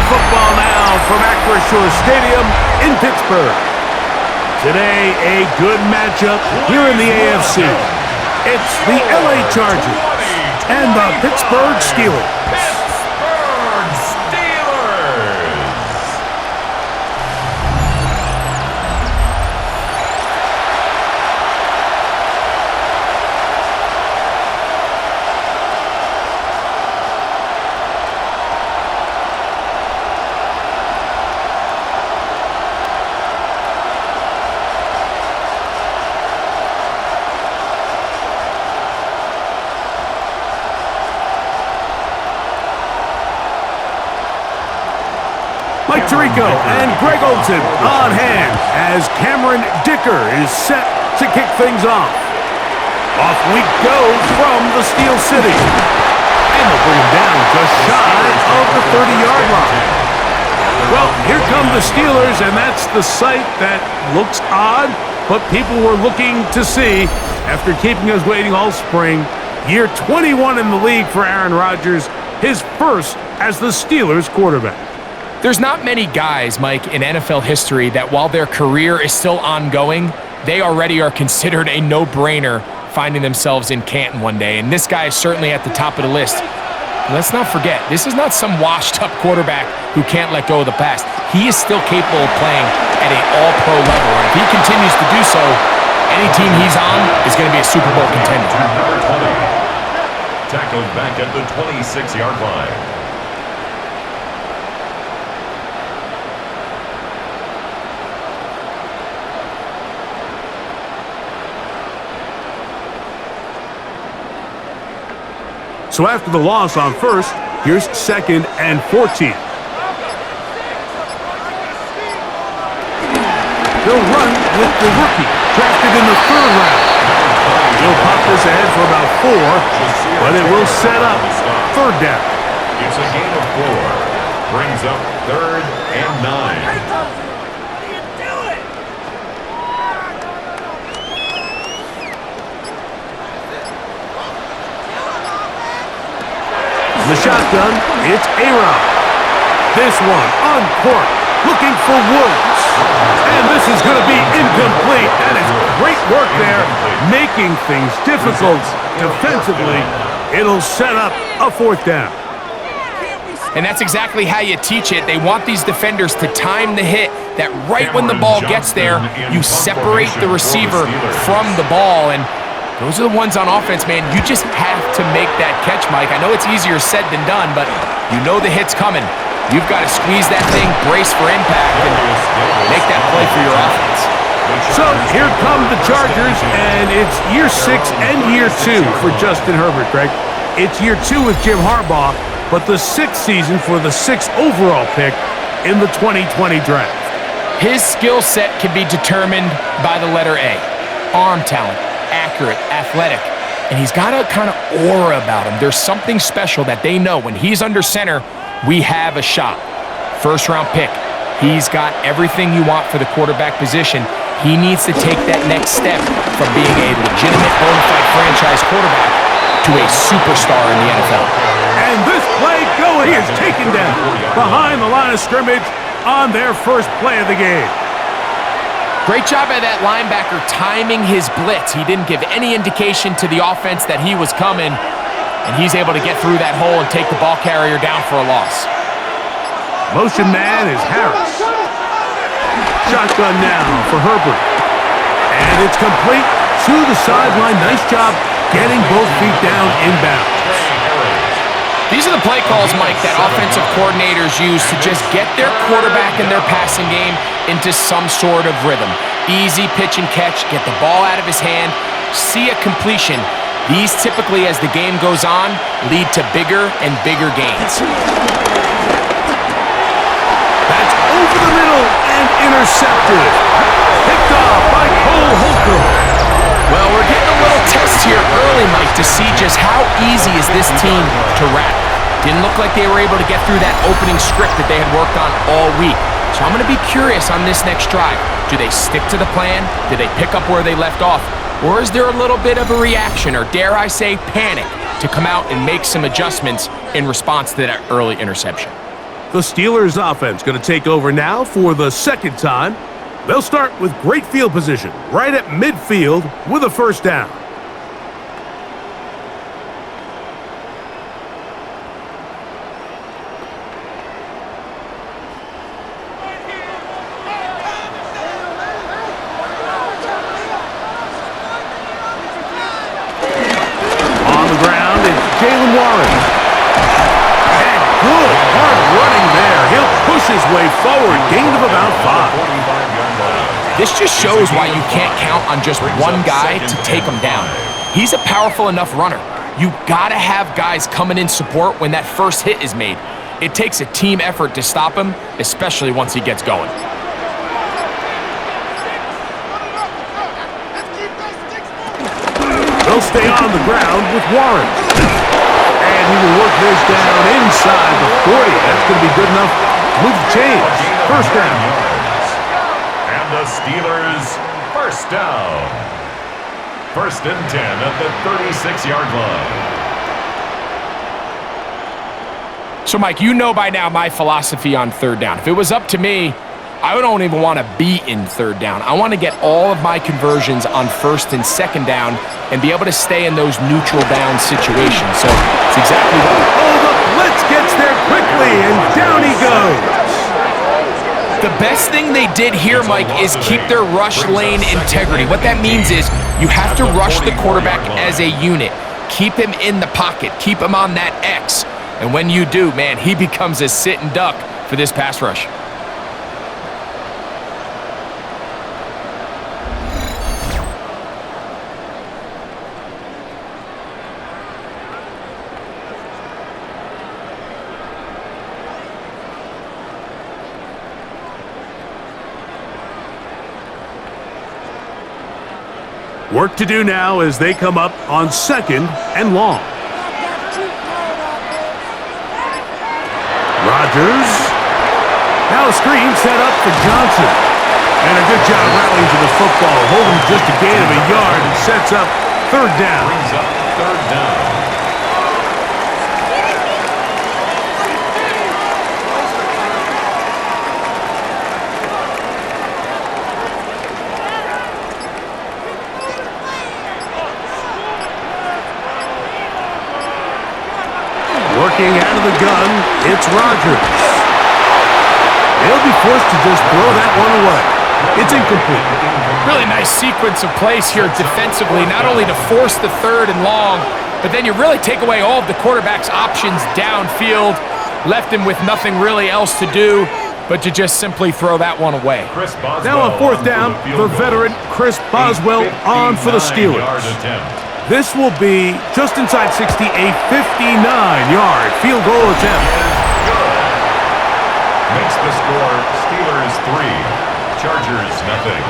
football now from Acrisure Stadium in Pittsburgh. Today, a good matchup here in the AFC. It's the LA Chargers and the Pittsburgh Steelers. Mike Tirico and Greg Olsen on hand as Cameron Dicker is set to kick things off. Off we go from the Steel City. And they'll bring him down just shy of the 30-yard line. Well, here come the Steelers, and that's the sight that looks odd, but people were looking to see after keeping us waiting all spring. Year 21 in the league for Aaron Rodgers, his first as the Steelers quarterback. There's not many guys, Mike, in NFL history that while their career is still ongoing, they already are considered a no-brainer finding themselves in Canton one day. And this guy is certainly at the top of the list. Let's not forget, this is not some washed-up quarterback who can't let go of the past. He is still capable of playing at an all-pro level. And if he continues to do so, any team he's on is going to be a Super Bowl contender. Number 20, tackled back at the 26-yard line. So after the loss on first, here's 2nd and 14. They'll run with the rookie, drafted in the 3rd round. He'll pop this ahead for about 4, but it will set up 3rd down. It's a gain of 4. Brings up 3rd and 9. The shotgun, it's A-Rod. This one uncorked, looking for Woods. And this is going to be incomplete. That is great work there, making things difficult defensively. It'll set up a 4th down. And that's exactly how you teach it. They want these defenders to time the hit, that right when the ball gets there, you separate the receiver from the ball. And those are the ones on offense, man. You just have to make that catch, Mike. I know it's easier said than done, but you know the hit's coming. You've got to squeeze that thing, brace for impact, and make that play for your offense. So here come the Chargers, and it's year 6 and year 2 for Justin Herbert, Greg. It's year 2 with Jim Harbaugh, but the 6th season for the 6th overall pick in the 2020 draft. His skill set can be determined by the letter A. Arm talent. Accurate, athletic, and he's got a kind of aura about him. There's something special that they know when he's under center, we have a shot. 1st-round pick. He's got everything you want for the quarterback position. He needs to take that next step from being a legitimate bona fide franchise quarterback to a superstar in the NFL. And this play going is taken down behind the line of scrimmage on their first play of the game. Great job by that linebacker timing his blitz. He didn't give any indication to the offense that he was coming, and he's able to get through that hole and take the ball carrier down for a loss. Motion man is Harris. Shotgun now for Herbert. And it's complete to the sideline. Nice job getting both feet down inbounds. These are the play calls, Mike, that offensive coordinators use to just get their quarterback and their passing game into some sort of rhythm. Easy pitch and catch, get the ball out of his hand, see a completion. These typically, as the game goes on, lead to bigger and bigger gains. That's over the middle and intercepted. Picked off by Cole Holcomb. Well, we're getting a little test here early, Mike, to see just how easy is this team to wrap. Didn't look like they were able to get through that opening script that they had worked on all week. So I'm going to be curious on this next drive. Do they stick to the plan? Do they pick up where they left off? Or is there a little bit of a reaction, or dare I say panic, to come out and make some adjustments in response to that early interception? The Steelers offense going to take over now for the second time. They'll start with great field position right at midfield with a first down. His way forward, gain of about 5. This just shows why you can't count on just one guy to take him down. He's a powerful enough runner. You gotta have guys coming in support when that first hit is made. It takes a team effort to stop him, especially once he gets going. They'll stay on the ground with Warren. And he will work this down inside the 40. That's going to be good enough. Move the change. First down. And the Steelers, first down. First and 10 at the 36-yard line. So, Mike, you know by now my philosophy on third down. If it was up to me, I don't even want to be in third down. I want to get all of my conversions on first and second down and be able to stay in those neutral down situations. So it's exactly what. Oh, the blitz gets there quickly, and down he goes. The best thing they did here, Mike, is keep their rush lane integrity. What that means is you have to rush the quarterback as a unit. Keep him in the pocket. Keep him on that X. And when you do, man, he becomes a sit and duck for this pass rush. Work to do now as they come up on second and long. Rodgers. Now a screen set up for Johnson. And a good job rallying to the football. Holding just a gain of a yard and sets up third down. Brings up third down. Working out of the gun, it's Rodgers. They'll be forced to just throw that one away. It's incomplete. Really nice sequence of plays here defensively, not only to force the third and long, but then you really take away all of the quarterback's options downfield, left him with nothing really else to do but to just simply throw that one away. Now on fourth down, the veteran Chris Boswell on for the Steelers. This will be just inside 60, a 59-yard field goal attempt. Makes the score Steelers 3, Chargers nothing.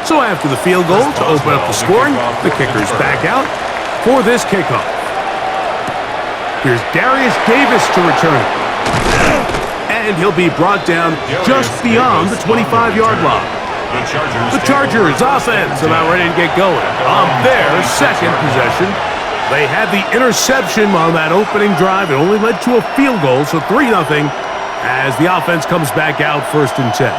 So after the field goal to open up the scoring, the kicker's back out for this kickoff. Here's Darius Davis to return. And he'll be brought down just beyond the 25-yard line. The Chargers offense about ready to get going on their second possession. They had the interception on that opening drive. It only led to a field goal, so 3-0 as the offense comes back out first and 10.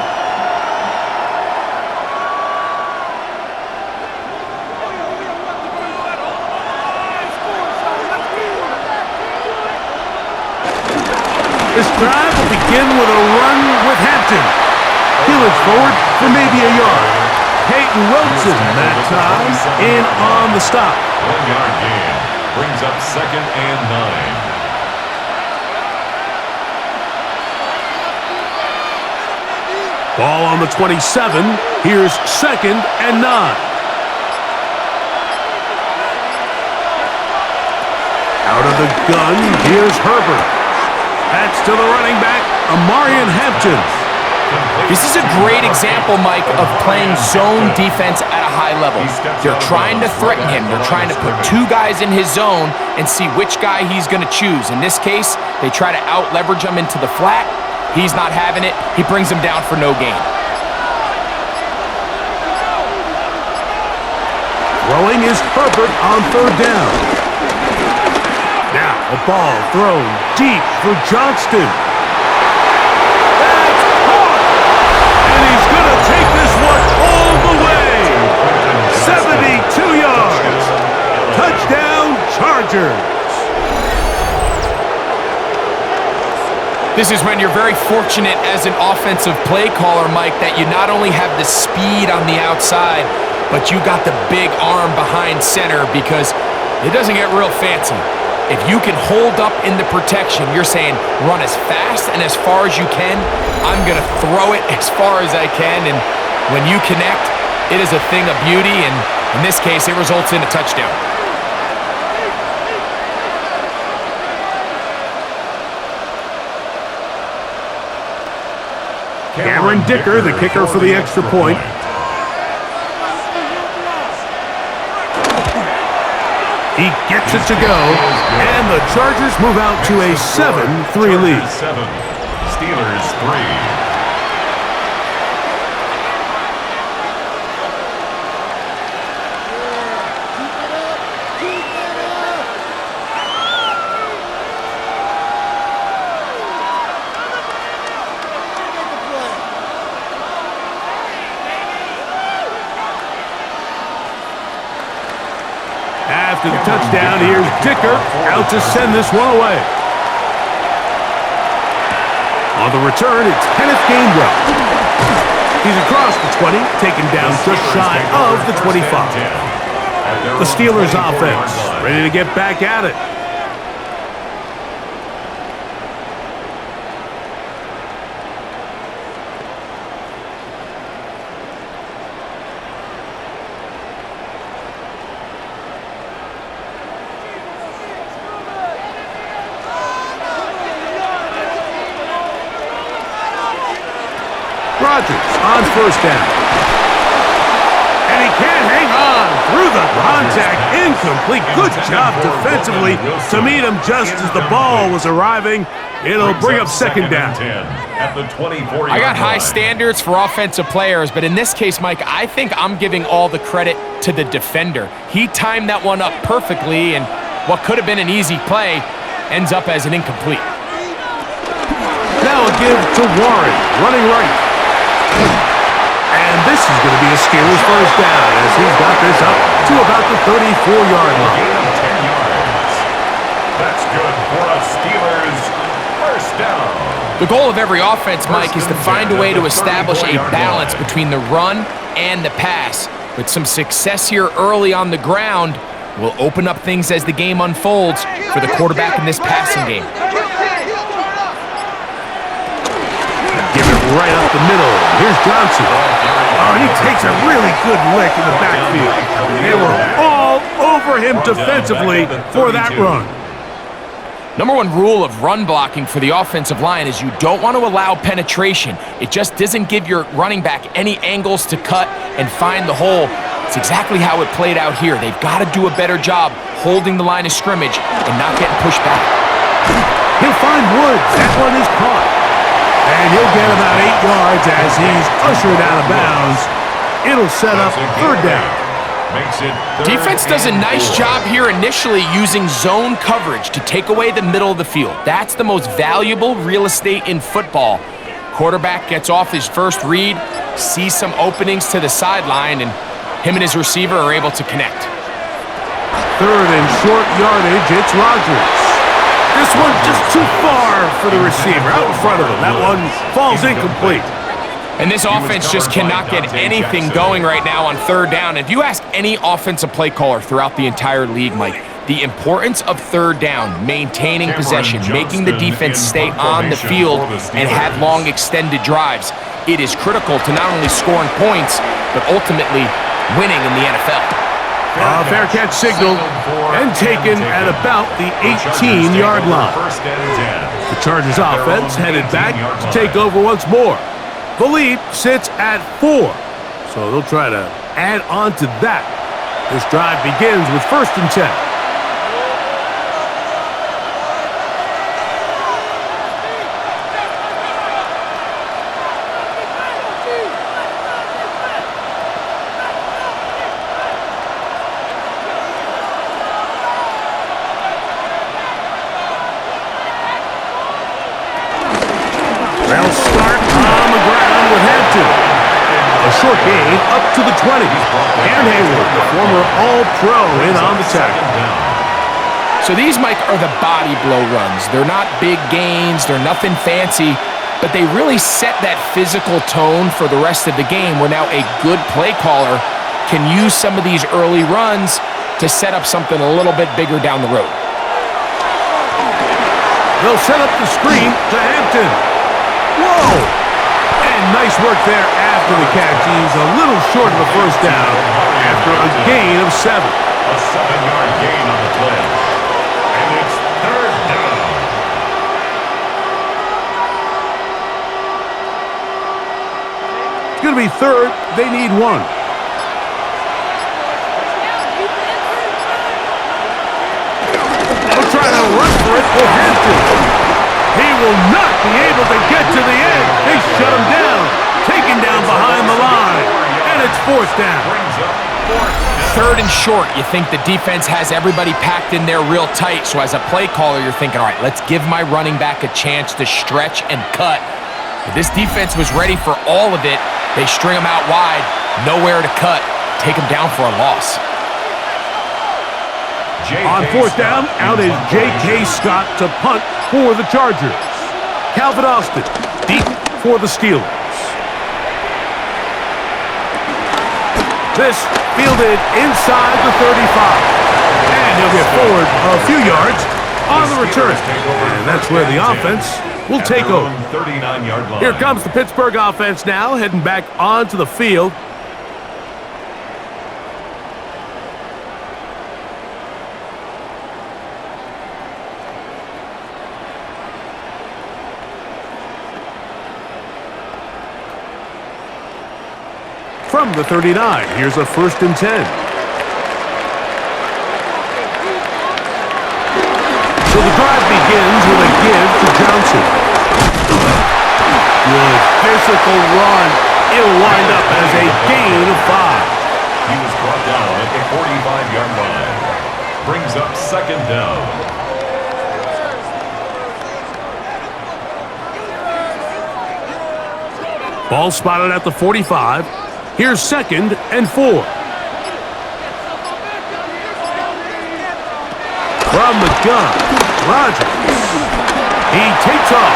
This drive will begin with a run with Hampton. He looks forward for maybe a yard. Peyton Wilson that time in on the stop. 1-yard gain brings up second and 9. Ball on the 27. Here's second and 9. Out of the gun, here's Herbert. That's to the running back, Amarian Hampton. This is a great example, Mike, of playing zone defense at a high level. They're trying to threaten him. They're trying to put two guys in his zone and see which guy he's going to choose. In this case, they try to out-leverage him into the flat. He's not having it. He brings him down for no gain. Throwing is Herbert on third down. Now a ball thrown deep for Johnston. That's caught! And he's going to take this one all the way. 72 yards. Touchdown, Chargers. This is when you're very fortunate as an offensive play caller, Mike, that you not only have the speed on the outside, but you got the big arm behind center, because it doesn't get real fancy. If you can hold up in the protection, you're saying run as fast and as far as you can. I'm going to throw it as far as I can, and when you connect, it is a thing of beauty, and in this case, it results in a touchdown. Cameron Dicker, the kicker for the extra point. He gets it to go, and the Chargers move out to a 7-3 lead. 7, Steelers 3. After the touchdown, here's Dicker out to send this one away. On the return, it's Kenneth Gainwell. He's across the 20, taken down just shy of the 25. The Steelers offense ready to get back at it. Rodgers on first down. And he can't hang on through the contact. Incomplete. Good job defensively to meet him just as the ball was arriving. It'll bring up second down. I got high standards for offensive players, but in this case, Mike, I think I'm giving all the credit to the defender. He timed that one up perfectly, and what could have been an easy play ends up as an incomplete. Now a give to Warren, running right. And this is going to be a Steelers first down as he's got this up to about the 34-yard line. 10 yards. That's good for a Steelers first down. The goal of every offense, Mike, is to find a way to establish a balance between the run and the pass. But some success here early on the ground will open up things as the game unfolds for the quarterback in this passing game. Give it right up the middle. Here's Johnson. Oh, and he takes a really good lick in the backfield. They were all over him defensively for that run. Number one rule of run blocking for the offensive line is you don't want to allow penetration. It just doesn't give your running back any angles to cut and find the hole. It's exactly how it played out here. They've got to do a better job holding the line of scrimmage and not getting pushed back. He'll find Woods. That one is caught. And he'll get about 8 yards as he's ushered out of bounds. It'll set up third down. Defense does a nice job here initially using zone coverage to take away the middle of the field. That's the most valuable real estate in football. Quarterback gets off his first read, sees some openings to the sideline, and him and his receiver are able to connect. Third and short yardage, it's Rodgers. This one just too far for the receiver, out in front of him. That one falls incomplete. And this offense just cannot get anything going right now on third down. If you ask any offensive play caller throughout the entire league, Mike, the importance of third down, maintaining possession, making the defense stay on the field and have long extended drives, it is critical to not only scoring points, but ultimately winning in the NFL. Fair catch signal and taken at about the 18-yard line. The Chargers offense headed back to take over once more. The lead sits at 4, so they'll try to add on to that. This drive begins with 1st and 10. They'll start on the ground with Hampton. A short gain up to the 20. And Hayward, the former All-Pro, in on the tackle. So these, Mike, are the body blow runs. They're not big gains. They're nothing fancy. But they really set that physical tone for the rest of the game where now a good play caller can use some of these early runs to set up something a little bit bigger down the road. They'll set up the screen to Hampton. Whoa! And nice work there after the catch. He's a little short of the 1st down after a gain of 7. A 7-yard gain on the play. And it's 3rd down. It's going to be 3rd. They need 1. They'll try to run for it for Hampton. He will not be able to get to the end. They shut him down. Taken down behind the line. And it's 4th down. 3rd and short. You think the defense has everybody packed in there real tight. So as a play caller, you're thinking, all right, let's give my running back a chance to stretch and cut. But this defense was ready for all of it. They string him out wide. Nowhere to cut. Take him down for a loss. On 4th down, out is J.K. Scott to punt for the Chargers. Calvin Austin deep for the Steelers. This fielded inside the 35. And he'll get forward a few yards on the return. And that's where the offense will take over. 39-yard line. Here comes the Pittsburgh offense now, heading back onto the field. From the 39, here's a 1st and 10. So the drive begins with a give to Johnson. Good physical run. It'll wind up as a gain of 5. He was brought down at the 45-yard line. Brings up 2nd down. Ball spotted at the 45. Here's 2nd and 4. From the gun, Rodgers. He takes off.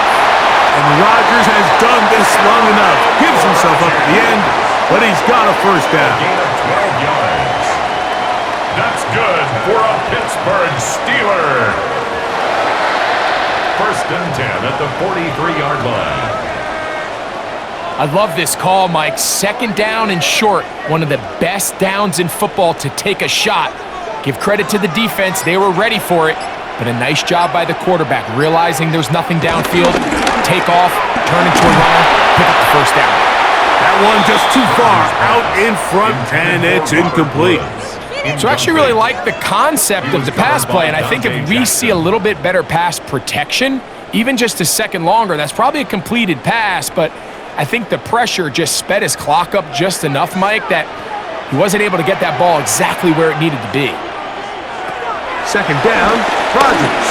And Rodgers has done this long enough. Gives himself up at the end, but he's got a 1st down. Gain of 12 yards. That's good for a Pittsburgh Steeler. 1st and 10 at the 43-yard line. I love this call, Mike. 2nd down and short. One of the best downs in football to take a shot. Give credit to the defense. They were ready for it. But a nice job by the quarterback, realizing there's nothing downfield. Take off, turn into a runner, pick up the 1st down. That one just too far out in front, and it's incomplete. So I actually really like the concept of the pass play, and I think if we see a little bit better pass protection, even just a second longer, that's probably a completed pass, but I think the pressure just sped his clock up just enough, Mike, that he wasn't able to get that ball exactly where it needed to be. 2nd down, Rodgers.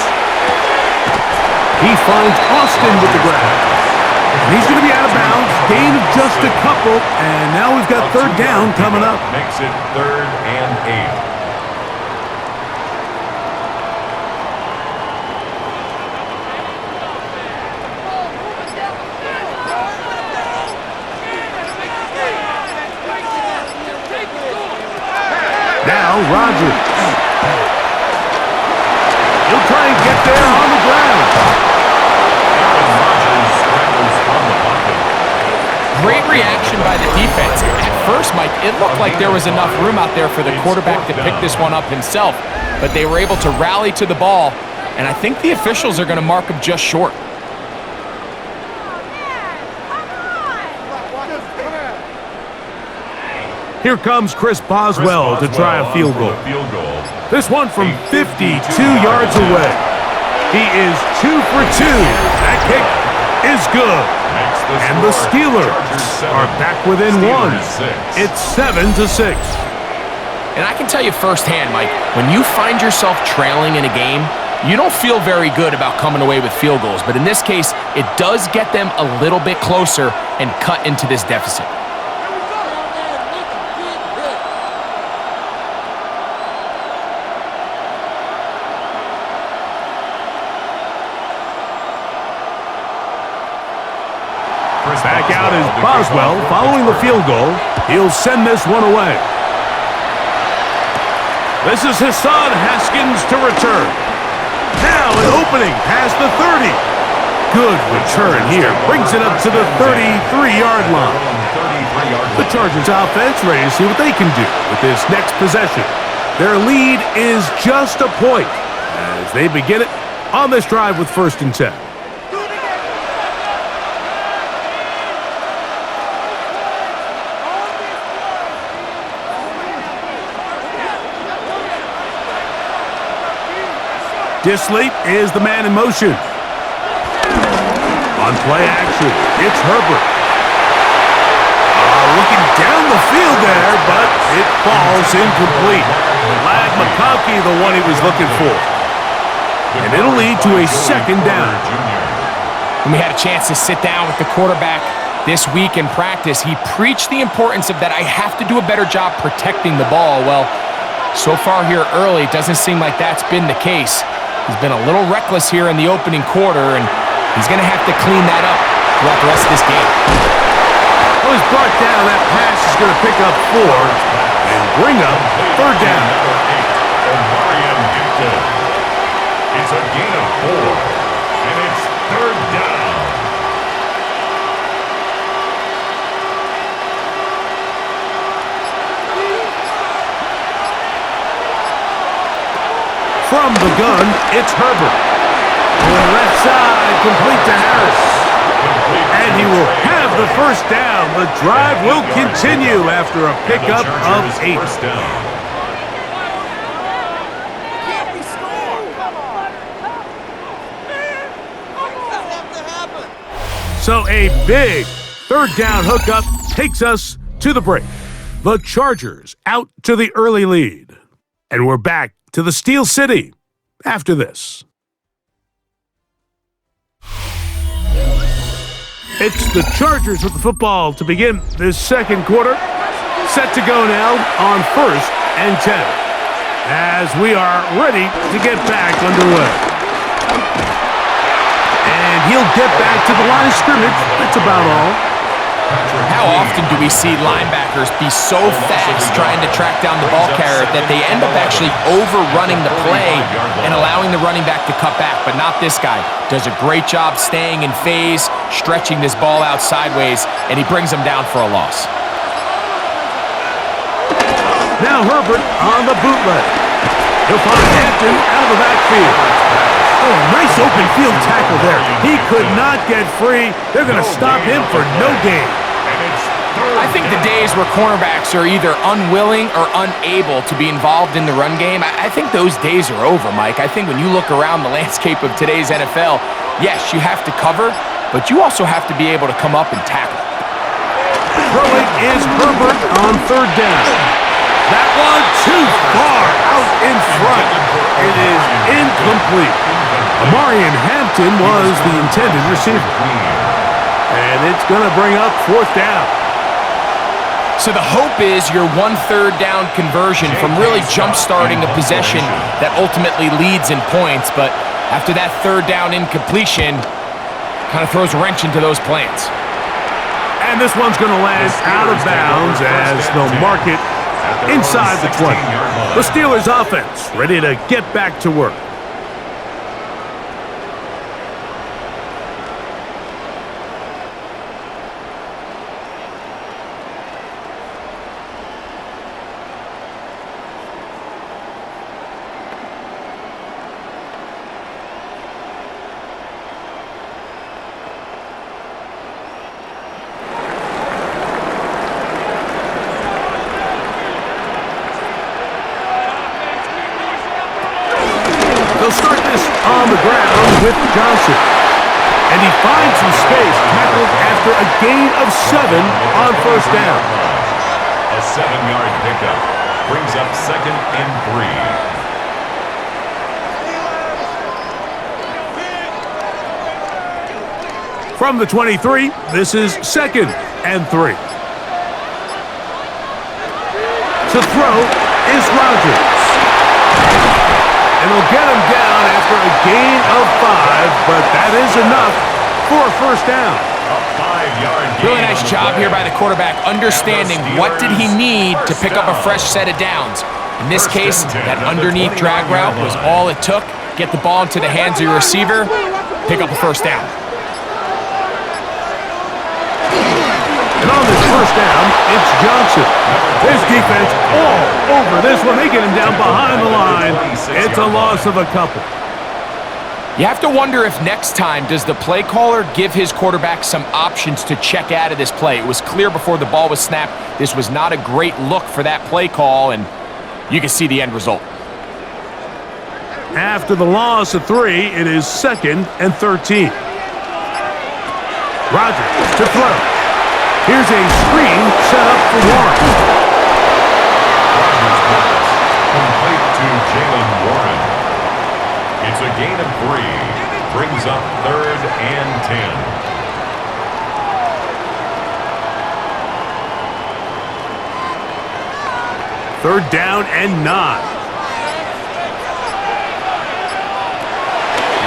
He finds Austin with the grab. And he's going to be out of bounds. Gain of just a couple. And now we've got 3rd down coming up. Makes it 3rd and 8. Now Rodgers. He'll try and get there on the ground. Great reaction by the defense. At first, Mike, it looked like there was enough room out there for the quarterback to pick this one up himself, but they were able to rally to the ball, and I think the officials are going to mark him just short. Here comes Chris Boswell to try a field goal. This one from 52 yards away. He is 2 for 2. That kick is good. And the Steelers are back within 1. It's 7-6. And I can tell you firsthand, Mike, when you find yourself trailing in a game, you don't feel very good about coming away with field goals. But in this case, it does get them a little bit closer and cut into this deficit. Back out is Boswell following the field goal. He'll send this one away. This is Hassan Haskins to return. Now an opening past the 30. Good return here. Brings it up to the 33-yard line. The Chargers offense ready to see what they can do with this next possession. Their lead is just a point as they begin it on this drive with 1st and 10. Disley is the man in motion. On play action, it's Herbert. Looking down the field there, but it falls incomplete. Lad McConkey, the one he was looking for. And it'll lead to a 2nd down. When we had a chance to sit down with the quarterback this week in practice, he preached the importance of that I have to do a better job protecting the ball. Well, so far here early, it doesn't seem like that's been the case. He's been a little reckless here in the opening quarter, and he's going to have to clean that up throughout the rest of this game. Well, he's brought down. That pass is going to pick up 4 and bring up 3rd down. It's a gain of 4, and it's 3rd down. From the gun, it's Herbert. On the left side, complete to Harris. And he will have the 1st down. The drive will continue after a pickup of 8. So a big 3rd down hookup takes us to the break. The Chargers out to the early lead. And we're back to the Steel City after this. It's the Chargers with the football to begin this 2nd quarter. Set to go now on 1st and 10 as we are ready to get back underway. And he'll get back to the line of scrimmage. That's about all. How often do we see linebackers be so fast trying to track down the ball carrier that they end up actually overrunning the play and allowing the running back to cut back? But not this guy. Does a great job staying in phase, stretching this ball out sideways, and he brings him down for a loss. Now Herbert on the bootleg. He'll find Hampton out of the backfield. Oh, nice open field tackle there. He could not get free. They're going to stop him for no gain. I think the days where cornerbacks are either unwilling or unable to be involved in the run game, I think those days are over, Mike. I think when you look around the landscape of today's NFL, yes, you have to cover, but you also have to be able to come up and tackle. Throwing is Herbert on 3rd down. That one too far out in front. It is incomplete. Amarian Hampton was the intended receiver. And it's going to bring up 4th down. So the hope is your 1/3 down conversion from really jump-starting a possession that ultimately leads in points. But after that 3rd down incompletion, kind of throws a wrench into those plans. And this one's going to land out of bounds as they'll mark it inside the 20. The Steelers offense ready to get back to work. They'll start this on the ground with Johnson. And he finds some space, tackled after a gain of 7 on first down. A 7-yard pickup brings up 2nd and 3. From the 23, this is 2nd and 3. To throw is Rodgers. And they'll get him down after a gain of 5, but that is enough for a first down. A 5-yard gain. Really nice job here by the quarterback, understanding what did he need to pick up a fresh set of downs. In this case, that underneath drag route was all it took. Get the ball into the hands of your receiver, pick up a first down. And on this first down, it's Johnson. His defense all over this one. They get him down behind the line. It's a loss of a couple. You have to wonder if next time does the play caller give his quarterback some options to check out of this play. It was clear before the ball was snapped. This was not a great look for that play call, and you can see the end result. After the loss of 3, it is 2nd and 13. Rodgers to throw. Here's a screen set up for Warren. Rodgers pass complete to Jalen Warren. It's a gain of 3. Brings up 3rd and 10. 3rd down and 9.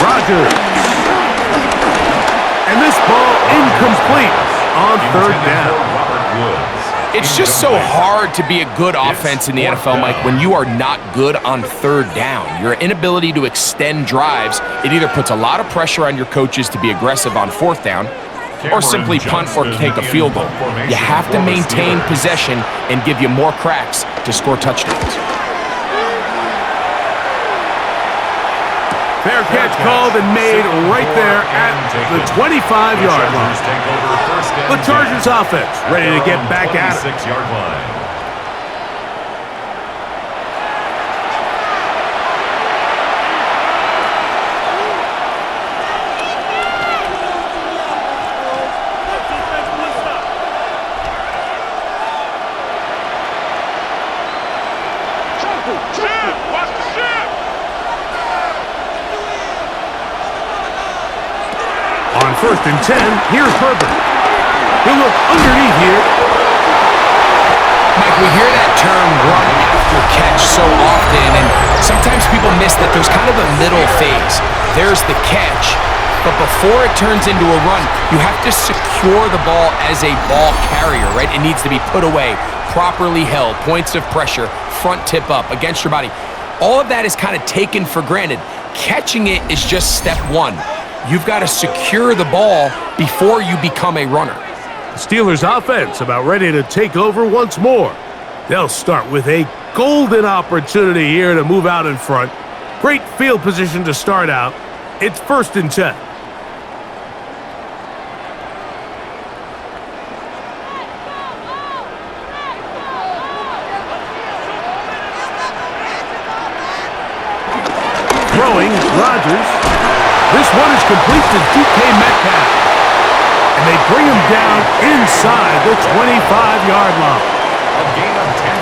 Rodgers. And this ball incomplete on 3rd down. It's just so hard to be a good offense in the NFL, Mike, when you are not good on 3rd down. Your inability to extend drives, it either puts a lot of pressure on your coaches to be aggressive on 4th down or simply punt or take a field goal. You have to maintain possession and give you more cracks to score touchdowns. Fair catch called and made right there at the 25-yard line. The Chargers offense ready to get back at it. 26-yard line. On 1st and 10, here's Herbert. He'll look underneath here. Mike, we hear that term run after catch so often, and sometimes people miss that there's kind of a middle phase. There's the catch, but before it turns into a run, you have to secure the ball as a ball carrier, right? It needs to be put away, properly held, points of pressure, front tip up against your body. All of that is kind of taken for granted. Catching it is just step 1. You've got to secure the ball before you become a runner. The Steelers offense about ready to take over once more. They'll start with a golden opportunity here to move out in front. Great field position to start out. It's 1st and 10. Throwing, Rodgers. This one is complete to DK Metcalf. And they bring him down inside the 25-yard line.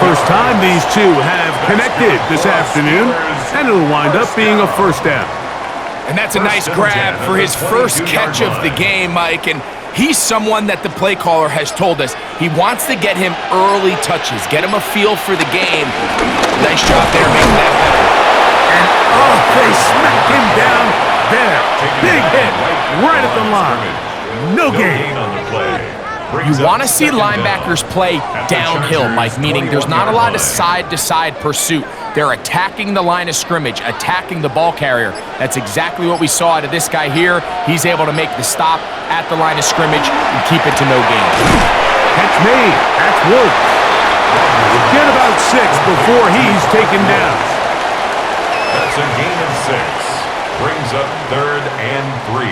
First time these two have connected this afternoon, and it'll wind up being a first down. And that's a nice grab for his first catch of the game, Mike. And he's someone that the play caller has told us he wants to get him early touches, get him a feel for the game. Nice job there making that happen. And oh, they smack him down there. Big hit right at the line. No gain. You want to see linebackers play downhill, Mike, meaning there's not a lot of side-to-side pursuit. They're attacking the line of scrimmage, attacking the ball carrier. That's exactly what we saw out of this guy here. He's able to make the stop at the line of scrimmage and keep it to no gain. Catch made. That's Woods. We'll get about 6 before he's taken down. That's a gain of 6. Brings up 3rd and 3.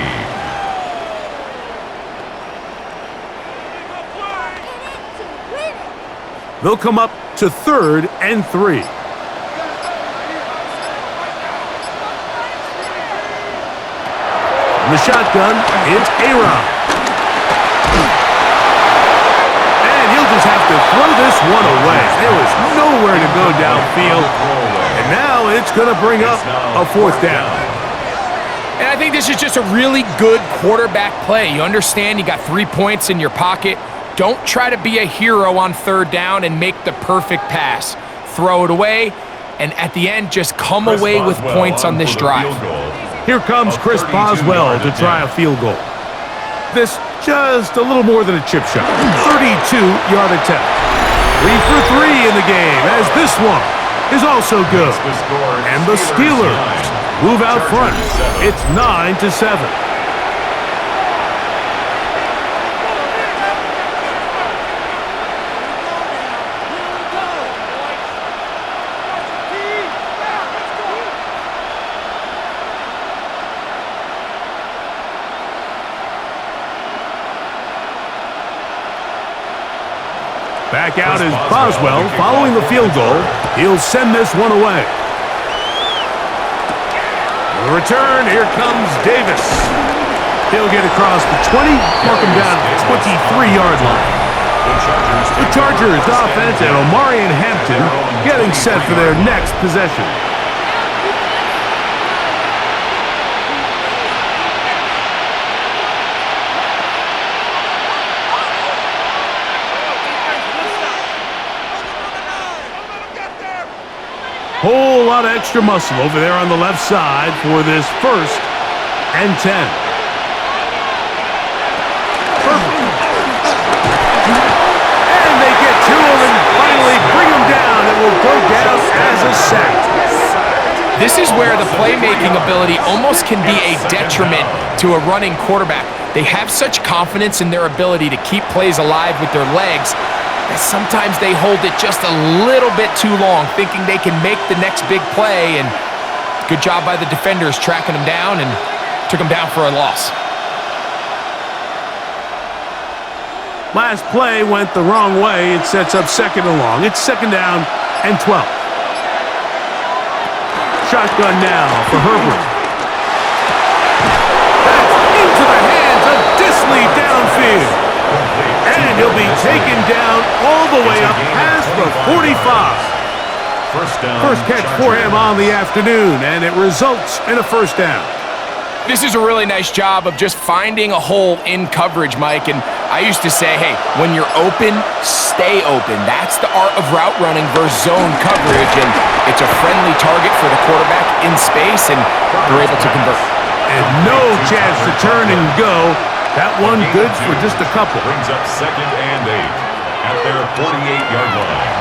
They'll come up to 3rd and 3. In the shotgun, it's A-Rob. And he'll just have to throw this one away. There was nowhere to go downfield. And now it's going to bring up a fourth down. And I think this is just a really good quarterback play. You understand you got 3 points in your pocket. Don't try to be a hero on third down and make the perfect pass. Throw it away, and at the end, just come away with points on this drive. Here comes Chris Boswell to try a field goal. This just a little more than a chip shot. 32-yard attempt. 3 for 3 in the game, as this one is also good. And the Steelers move out front. It's 9-7. Back out is Boswell following the field goal. He'll send this one away. The return, here comes Davis. He'll get across the 20, mark him down at the 23-yard line. The Chargers offense and Omarion Hampton getting set for their next possession. Whole lot of extra muscle over there on the left side for this 1st and 10. Perfect. And they get to him and finally bring him down. It will go down as a sack. This is where the playmaking ability almost can be a detriment to a running quarterback. They have such confidence in their ability to keep plays alive with their legs that sometimes they hold it just a little bit too long, thinking they can make the next big play, and good job by the defenders tracking them down and took them down for a loss. Last play went the wrong way. It sets up 2nd and long. It's 2nd down and 12. Shotgun now for Herbert. That's into the hands of Disley downfield. And he'll be taken down all the way up past the 45. First catch for him on the afternoon, and it results in a 1st down. This is a really nice job of just finding a hole in coverage, Mike. And I used to say, hey, when you're open, stay open. That's the art of route running versus zone coverage, and it's a friendly target for the quarterback in space, and they're able to convert. And no chance to turn and go. That one good for just a couple. Brings up 2nd and 8 at their 48-yard line.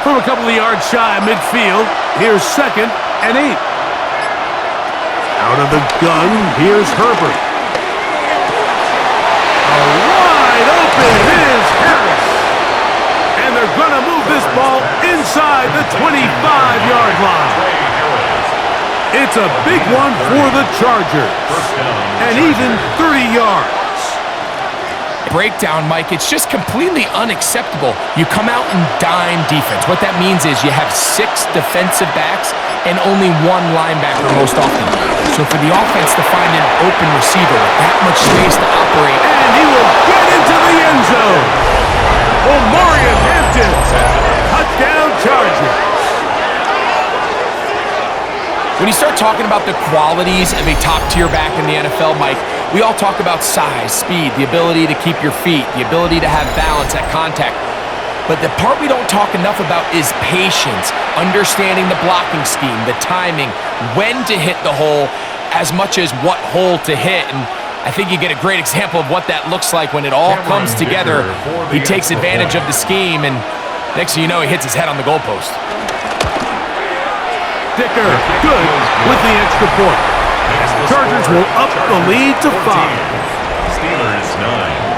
From a couple of yards shy of midfield, here's 2nd and 8. Out of the gun, here's Herbert. Wide open is Harris. And they're going to move this ball inside the 25-yard line. It's a big one for the Chargers. And even 30 yards. Breakdown, Mike, it's just completely unacceptable. You come out in dime defense. What that means is you have 6 defensive backs and only 1 linebacker most often. So for the offense to find an open receiver with that much space to operate. And he will get into the end zone. Omarion Hampton. Touchdown Chargers. When you start talking about the qualities of a top-tier back in the NFL, Mike, we all talk about size, speed, the ability to keep your feet, the ability to have balance at contact. But the part we don't talk enough about is patience, understanding the blocking scheme, the timing, when to hit the hole, as much as what hole to hit. And I think you get a great example of what that looks like when it all comes together. He takes advantage of the scheme, and next thing you know, he hits his head on the goalpost. Dicker, good with the extra point. Chargers will up the lead to 5. Steelers 9.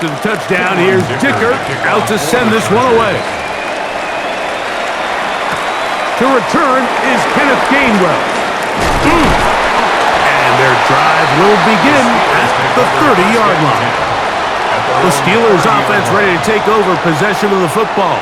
After the touchdown, here's Dicker out to send this one away. To return is Kenneth Gainwell. And their drive will begin at the 30-yard line. The Steelers offense ready to take over possession of the football.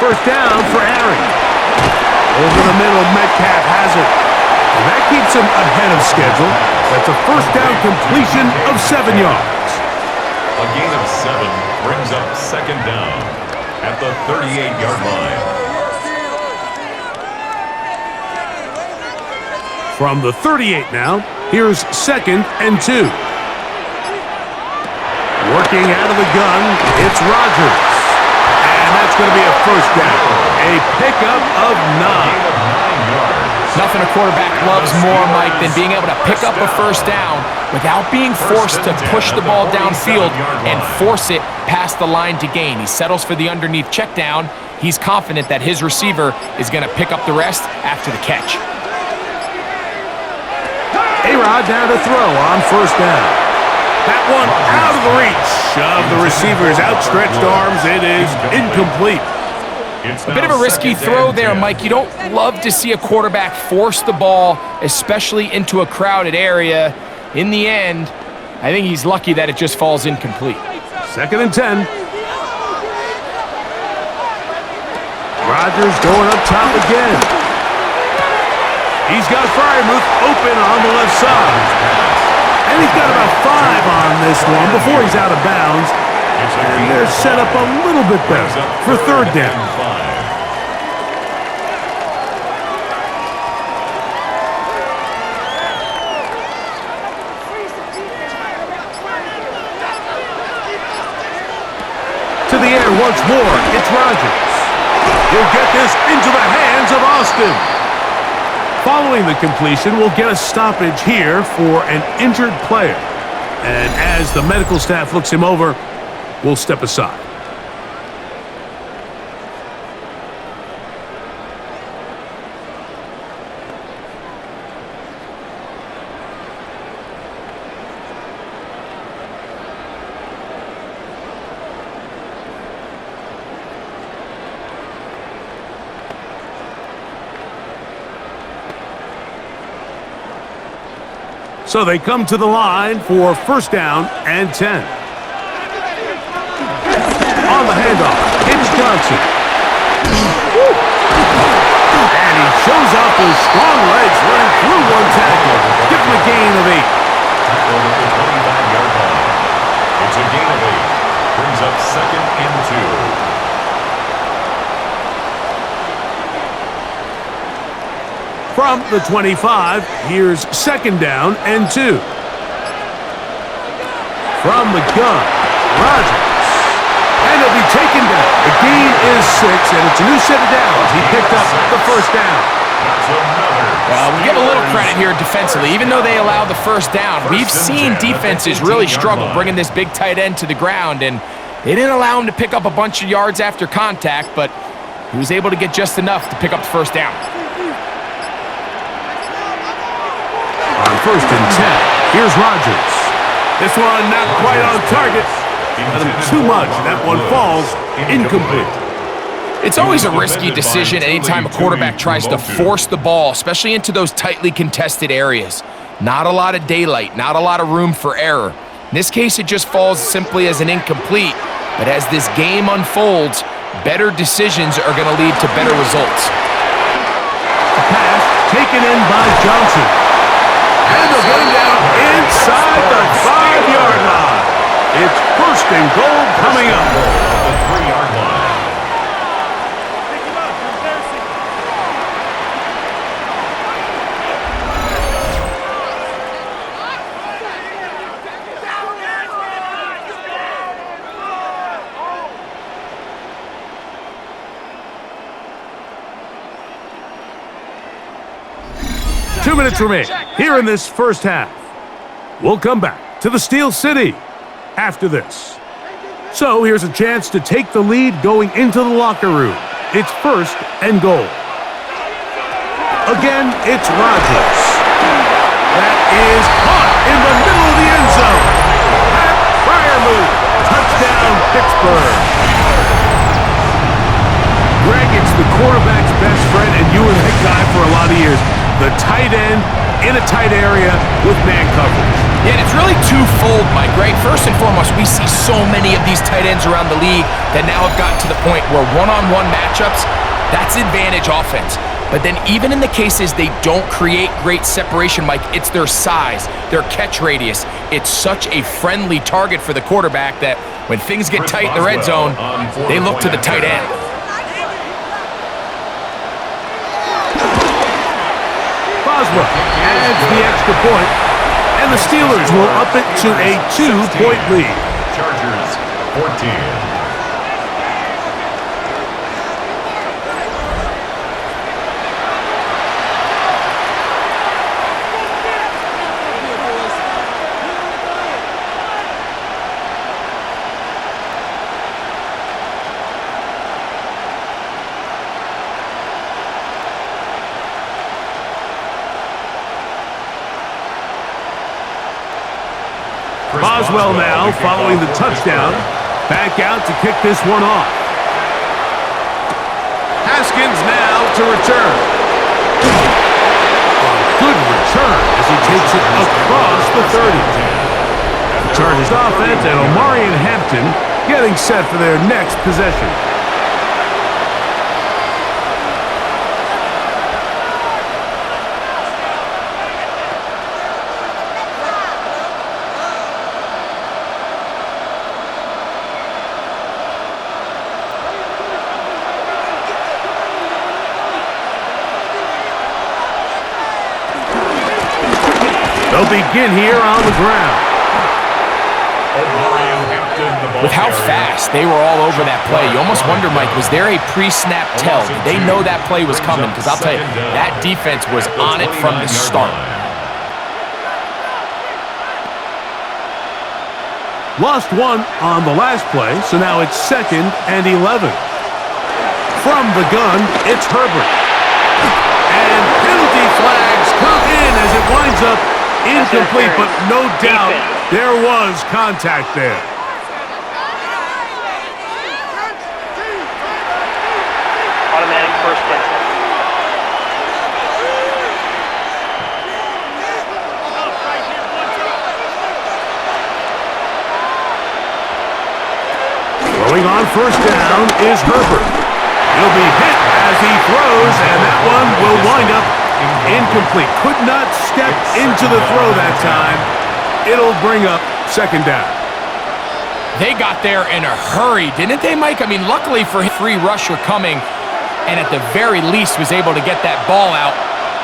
First down for Aaron. Over the middle, Metcalf has it. And that keeps him ahead of schedule. That's a first down completion of 7 yards. A gain of 7 brings up second down at the 38-yard line. From the 38 now, here's 2nd and 2. Working out of the gun, it's Rodgers. And that's going to be a first down. A pickup of 9. Nothing a quarterback loves more, Mike, than being able to pick up a first down without being forced to push the ball downfield and force it past the line to gain. He settles for the underneath check down. He's confident that his receiver is going to pick up the rest after the catch. A-Rod now to throw on first down. That one out of the reach of the receiver's outstretched arms. It is incomplete. A bit of a risky throw there, Mike. You don't love to see a quarterback force the ball, especially into a crowded area. In the end, I think he's lucky that it just falls incomplete. 2nd and 10. Rodgers going up top again. He's got Freiermuth open on the left side. And he's got about 5 on this one before he's out of bounds. And they're set up a little bit better for third down. To the air once more, it's Rodgers. He'll get this into the hands of Austin. Following the completion, we'll get a stoppage here for an injured player. And as the medical staff looks him over, we'll step aside. So they come to the line for first down and 10. On the handoff, it's Johnson. And he shows off those strong legs running through one tackle. Give him a gain of 8. Tackled at the 25-yard line. It's a gain of 8. Brings up 2nd and 2. From the 25, here's 2nd down and 2. From the gun, Rodgers. And he'll be taken down. The gain is 6, and it's a new set of downs. He picked up the first down. Well, we give a little credit here defensively. Even though they allowed the first down, we've seen defenses really struggle bringing this big tight end to the ground, and they didn't allow him to pick up a bunch of yards after contact, but he was able to get just enough to pick up the first down. On 1st and 10, here's Rodgers. This one not quite on target. Let him too much. That one falls incomplete. It's always a risky decision anytime a quarterback tries to force the ball, especially into those tightly contested areas. Not a lot of daylight, not a lot of room for error. In this case, it just falls simply as an incomplete. But as this game unfolds, better decisions are going to lead to better results. A pass taken in by Johnson. And they'll get him down inside the 5-yard line. It's 1st and goal coming up. The 3-yard line. minutes remain here in this first half. We'll come back to the Steel City after this. So here's a chance to take the lead going into the locker room. It's first and goal. Again, it's Rodgers. That is caught in the middle of the end zone. That fire move. Touchdown, Pittsburgh. Greg, it's the quarterback's best friend, and you were that guy for a lot of years. The tight end in a tight area with man coverage. Yeah, and it's really twofold, Mike, right? First and foremost, we see so many of these tight ends around the league that now have gotten to the point where one-on-one matchups, that's advantage offense. But then even in the cases they don't create great separation, Mike, it's their size, their catch radius. It's such a friendly target for the quarterback that when things get tight in the red zone, they look to the tight end. Boswell adds the extra point, and the Steelers will up it to a 2-point lead. Chargers 14. Boswell now following the touchdown. Back out to kick this one off. Haskins now to return. A good return as he takes it across the 30. The Chargers offense and Omari and Hampton getting set for their next possession. They'll begin here on the ground. With how fast they were all over that play, you almost wonder, Mike, was there a pre-snap tell? Did they know that play was coming? Because I'll tell you, that defense was on it from the start. Lost one on the last play, so now it's 2nd and 11. From the gun, it's Herbert. And penalty flags come in as it winds up incomplete, but no doubt there was contact there. Automatic first down. Throwing on first down is Herbert. He'll be hit as he throws, and that one will wind up incomplete. Could not step into the throw that time. It'll bring up 2nd down. They got there in a hurry, didn't they, Mike? I mean, luckily for him, free rusher coming, and at the very least was able to get that ball out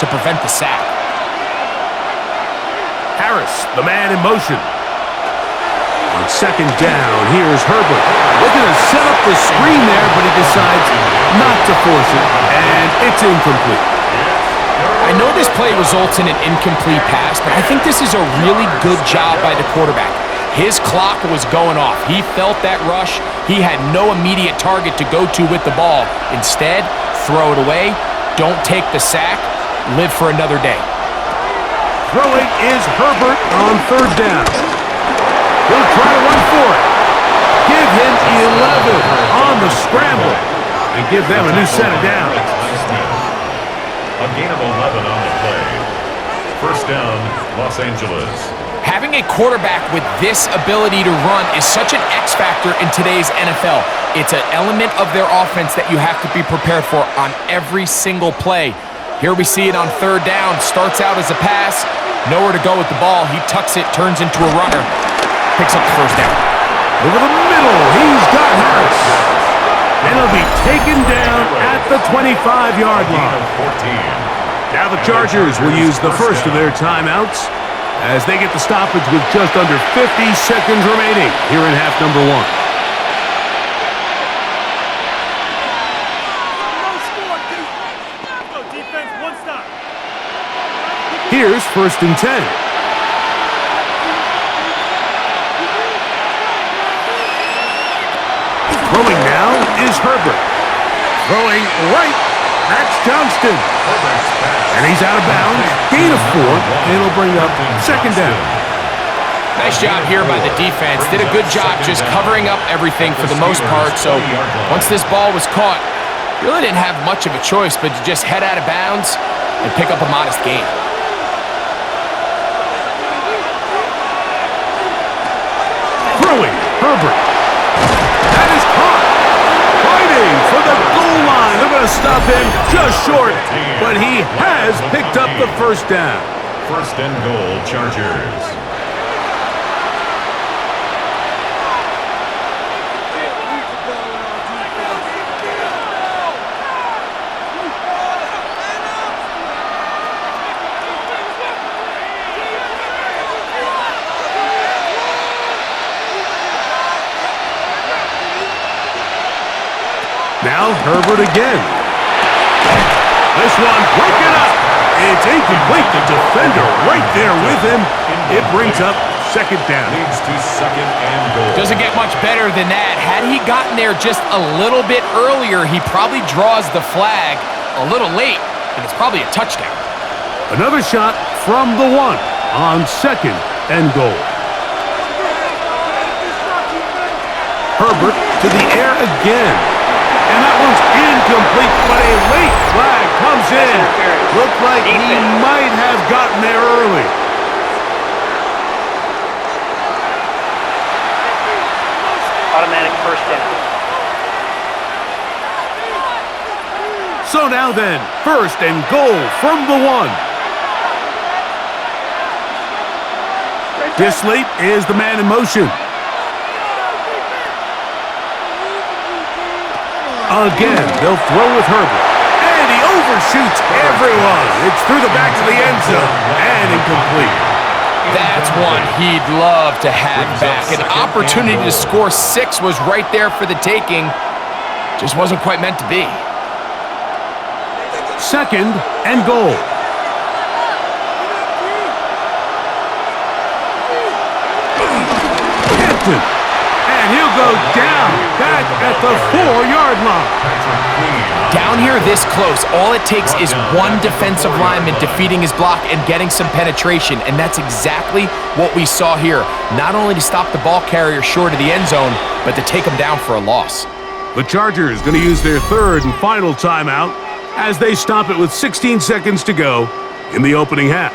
to prevent the sack. Harris, the man in motion. On 2nd down, here's Herbert. Looking to set up the screen there, but he decides not to force it, and it's incomplete. I know this play results in an incomplete pass, but I think this is a really good job by the quarterback. His clock was going off. He felt that rush. He had no immediate target to go to with the ball. Instead, throw it away. Don't take the sack. Live for another day. Throwing is Herbert on 3rd down. He'll try to run for it. Give him 11 on the scramble and give them a new set of downs. A gain of 11 on the play. First down, Los Angeles. Having a quarterback with this ability to run is such an X factor in today's NFL. It's an element of their offense that you have to be prepared for on every single play. Here we see it on 3rd down. Starts out as a pass. Nowhere to go with the ball. He tucks it, turns into a runner. Picks up the 1st down. Over the middle, he's got Harris. And he'll be taken down at the 25-yard line. Now the Chargers will use the first of their timeouts as they get the stoppage with just under 50 seconds remaining here in half number 1. first and 10. Throwing now is Herbert. Throwing right, that's Johnston. And he's out of bounds. Gain of 4. It'll bring up second down. Nice job here by the defense. Did a good job just covering up everything for the most part. So once this ball was caught, really didn't have much of a choice but to just head out of bounds and pick up a modest gain. Throwing, Herbert. That is caught. Fighting for the goal line. They're going to stop him just short, but he has picked up the first down. First and goal, Chargers. Now Herbert again. This one broken up. It's incomplete. The defender right there with him. It brings up second down. Leads to second and goal. Doesn't get much better than that. Had he gotten there just a little bit earlier, he probably draws the flag a little late, and it's probably a touchdown. Another shot from the 1 on second and goal. Herbert to the air again. And that one's incomplete, but a late flag comes in. Looked like he might have gotten there early. Automatic first down. So now then, first and goal from the 1. Disley is the man in motion. Again, they'll throw with Herbert. And he overshoots everyone. It's through the back of the end zone and incomplete. That's one he'd love to have back. An opportunity to score 6 was right there for the taking. Just wasn't quite meant to be. Second and goal. Hampton. And he'll go down back at the 4-yard line. Down here this close, all it takes is one defensive lineman defeating his block and getting some penetration, and that's exactly what we saw here. Not only to stop the ball carrier short of the end zone, but to take him down for a loss. The Chargers going to use their third and final timeout as they stop it with 16 seconds to go in the opening half.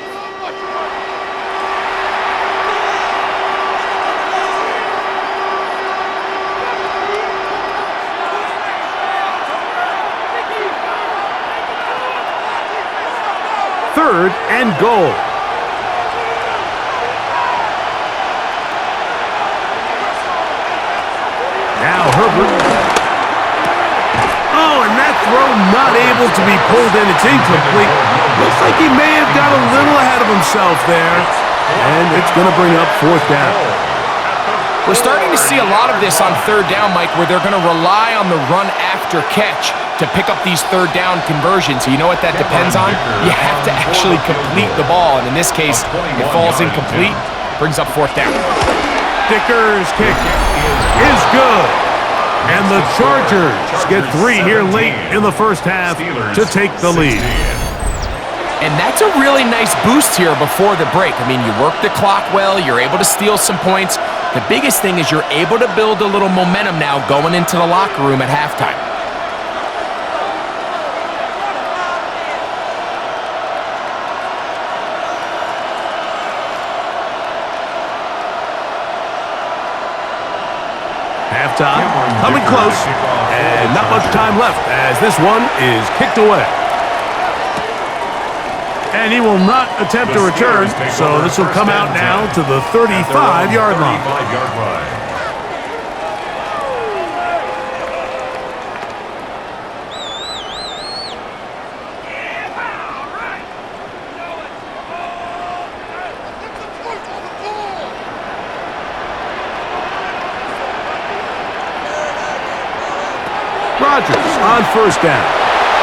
Third and goal. Now Herbert. Oh, and that throw not able to be pulled in. It's incomplete. Looks like he may have got a little ahead of himself there. And it's going to bring up fourth down. We're starting to see a lot of this on third down, Mike, where they're going to rely on the run after catch to pick up these third down conversions. You know what that depends on? You have to actually complete the ball, and in this case, it falls incomplete, brings up fourth down. Dicker's kick is good. And the Chargers get 3 here late in the first half to take the lead. And that's a really nice boost here before the break. I mean, you work the clock well, you're able to steal some points. The biggest thing is you're able to build a little momentum now going into the locker room at halftime. Halftime coming close, and not much time left as this one is kicked away. And he will not attempt to return, so this will come out now to the 35-yard line. Rodgers on first down.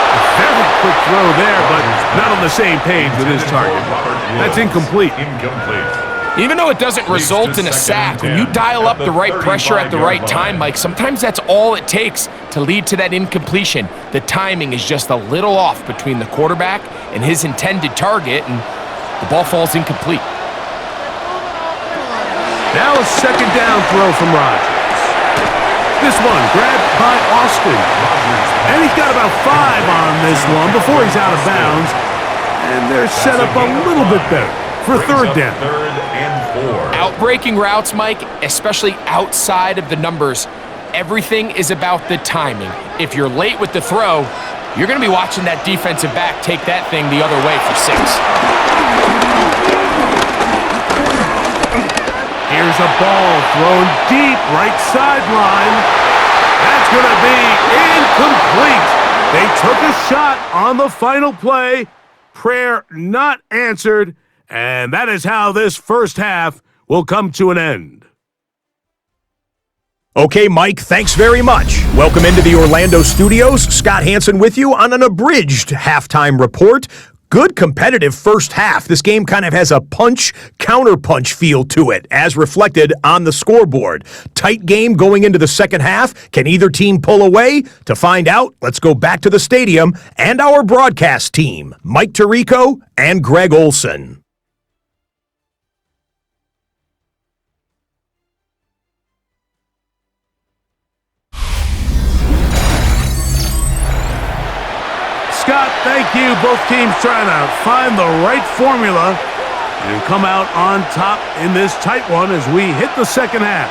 A very quick throw there, but not on the same page with his target. That's incomplete. Even though it doesn't result in a sack, when you dial up the right pressure at the right time, Mike, sometimes that's all it takes to lead to that incompletion. The timing is just a little off between the quarterback and his intended target, and the ball falls incomplete. Now a second down throw from Rodgers. This one grabbed by Austin. And he's got about 5 on this one before he's out of bounds. And they're set up a little bit better for third down. Outbreaking routes, Mike, especially outside of the numbers, everything is about the timing. If you're late with the throw, you're going to be watching that defensive back take that thing the other way for 6. Here's a ball thrown deep right sideline. That's going to be incomplete. They took a shot on the final play. Prayer not answered. And that is how this first half will come to an end. Okay, Mike, thanks very much. Welcome into the Orlando studios. Scott Hansen with you on an abridged halftime report. Good competitive first half. This game kind of has a punch-counterpunch feel to it, as reflected on the scoreboard. Tight game going into the second half. Can either team pull away? To find out, let's go back to the stadium and our broadcast team, Mike Tirico and Greg Olson. Scott, thank you. Both teams trying to find the right formula and come out on top in this tight one as we hit the second half.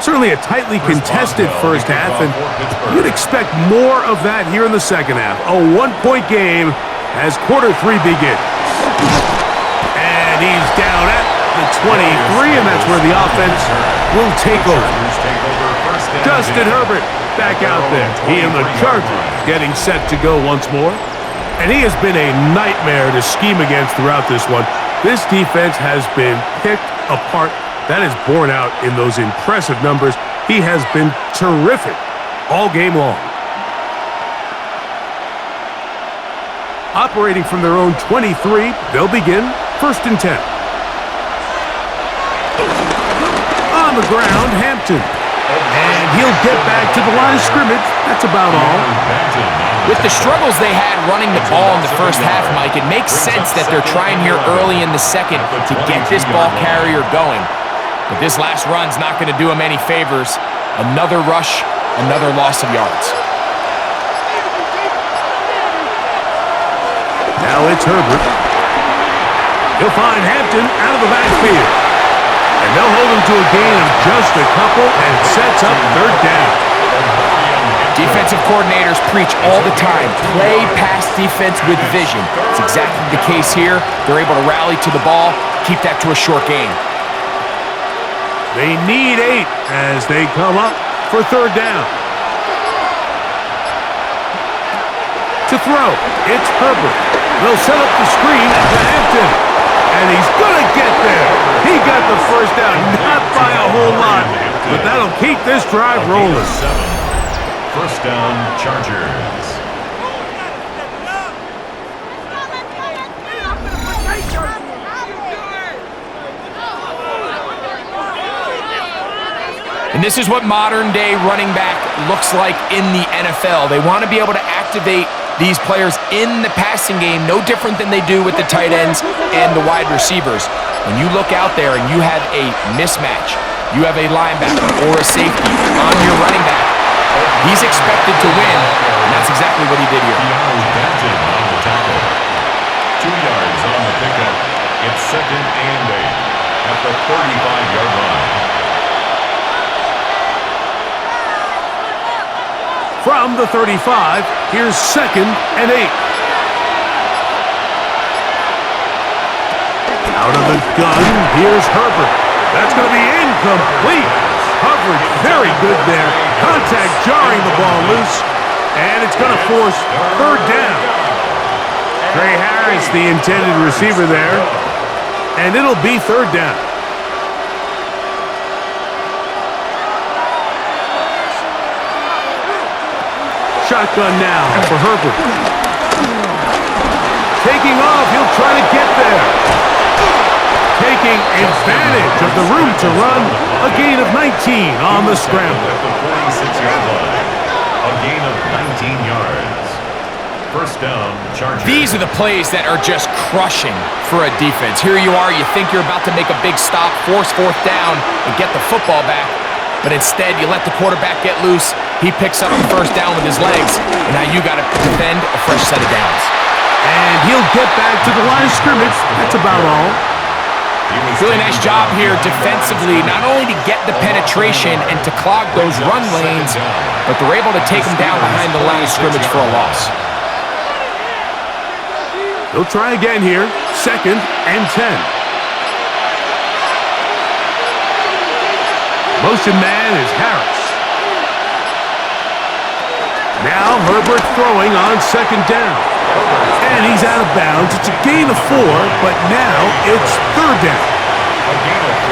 Certainly a tightly contested first half, and you'd expect more of that here in the second half. A one-point game as quarter 3 begins. And he's down at the 23, and that's where the offense will take over. Justin Herbert back out there. He and the Chargers getting set to go once more. And he has been a nightmare to scheme against throughout this one. This defense has been picked apart. That is borne out in those impressive numbers. He has been terrific all game long. Operating from their own 23, they'll begin 1st and 10. On the ground, Hampton. And he'll get back to the line of scrimmage. That's about all. With the struggles they had running the ball in the first half, Mike, it makes sense that they're trying here early in the second to get this ball carrier going. But this last run's not going to do him any favors. Another rush, another loss of yards. Now it's Herbert. He'll find Hampton out of the backfield. And they'll hold him to a gain of just a couple and sets up third down. Defensive coordinators preach all the time, play pass defense with vision. It's exactly the case here. They're able to rally to the ball, keep that to a short gain. They need 8 as they come up for third down. To throw, it's Herbert. They'll set up the screen to Hampton. And he's going to get there. He got the first down, not by a whole lot, but that'll keep this drive rolling. 1st down, Chargers. And this is what modern-day running back looks like in the NFL. They want to be able to activate these players in the passing game, no different than they do with the tight ends and the wide receivers. When you look out there and you have a mismatch, you have a linebacker or a safety on your running back, he's expected to win, and that's exactly what he did here. 2 yards on the pickup. It's 2nd and 8 at the 35-yard line. From the 35, here's 2nd and 8. Out of the gun, here's Herbert. That's going to be incomplete. Coverage very good there. Contact jarring the ball loose, and it's going to force third down. Trey Harris, the intended receiver there, and it'll be third down. Shotgun now for Herbert. Taking off, he'll try to get there. Taking advantage of the room to run, a gain of 19 on the scramble. At the 46-yard line, a gain of 19 yards. First down, Chargers. These are the plays that are just crushing for a defense. Here you are, you think you're about to make a big stop, force fourth down, and get the football back. But instead, you let the quarterback get loose. He picks up the first down with his legs, and now you got to defend a fresh set of downs. And he'll get back to the line of scrimmage. That's about all. Really nice job here defensively, not only to get the penetration and to clog those run lanes, but they're able to take him down behind the line of scrimmage for a loss. He'll try again here. 2nd and 10. Motion man is Harris. Now Herbert throwing on 2nd down. And he's out of bounds. It's a gain of 4, but now it's 3rd down.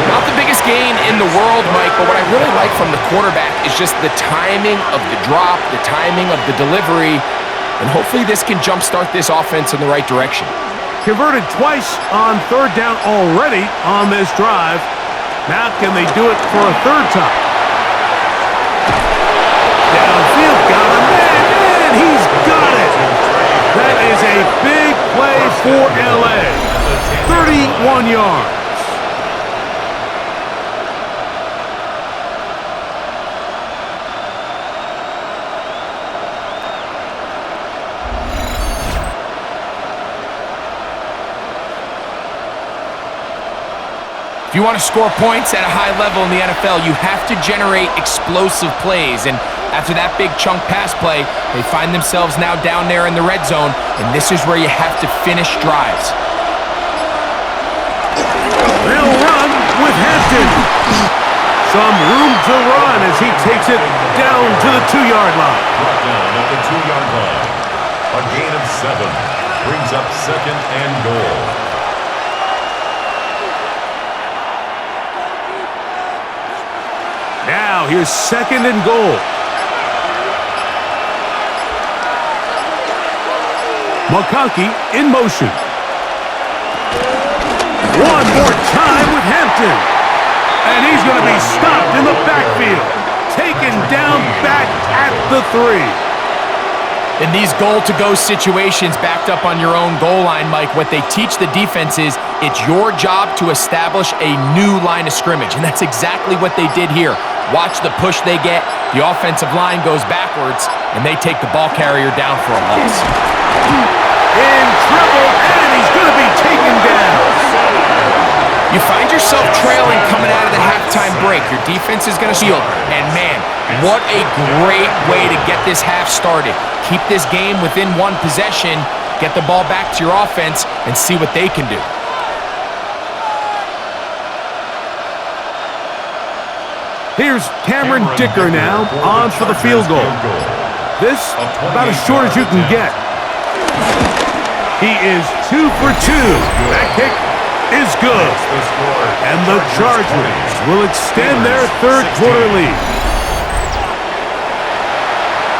Not the biggest gain in the world, Mike, but what I really like from the quarterback is just the timing of the drop, the timing of the delivery, and hopefully this can jumpstart this offense in the right direction. Converted twice on 3rd down already on this drive. Now can they do it for a 3rd time? Downfield, got him, and he's got it. That is a big play for LA. 31 yards. If you want to score points at a high level in the NFL, you have to generate explosive plays. And after that big chunk pass play, they find themselves now down there in the red zone, and this is where you have to finish drives. They'll run with Hampton. Some room to run as he takes it down to the 2-yard line. Brought down at the 2-yard line. A gain of 7 brings up 2nd and goal. Now here's 2nd and goal. McConkey in motion. One more time with Hampton. And he's going to be stopped in the backfield. Taken down back at the 3. In these goal-to-go situations backed up on your own goal line, Mike, what they teach the defense is it's your job to establish a new line of scrimmage, and that's exactly what they did here. Watch the push they get. The offensive line goes backwards, and they take the ball carrier down for a loss. In trouble, and he's going to be taken down. You find yourself trailing coming out of the halftime break. Your defense is going to shield. And, man, what a great way to get this half started. Keep this game within one possession, get the ball back to your offense, and see what they can do. Here's Cameron Dicker now on for the field goal. This about as short as you can get. He is 2 for 2. That kick is good. And the Chargers will extend their 3rd quarter lead.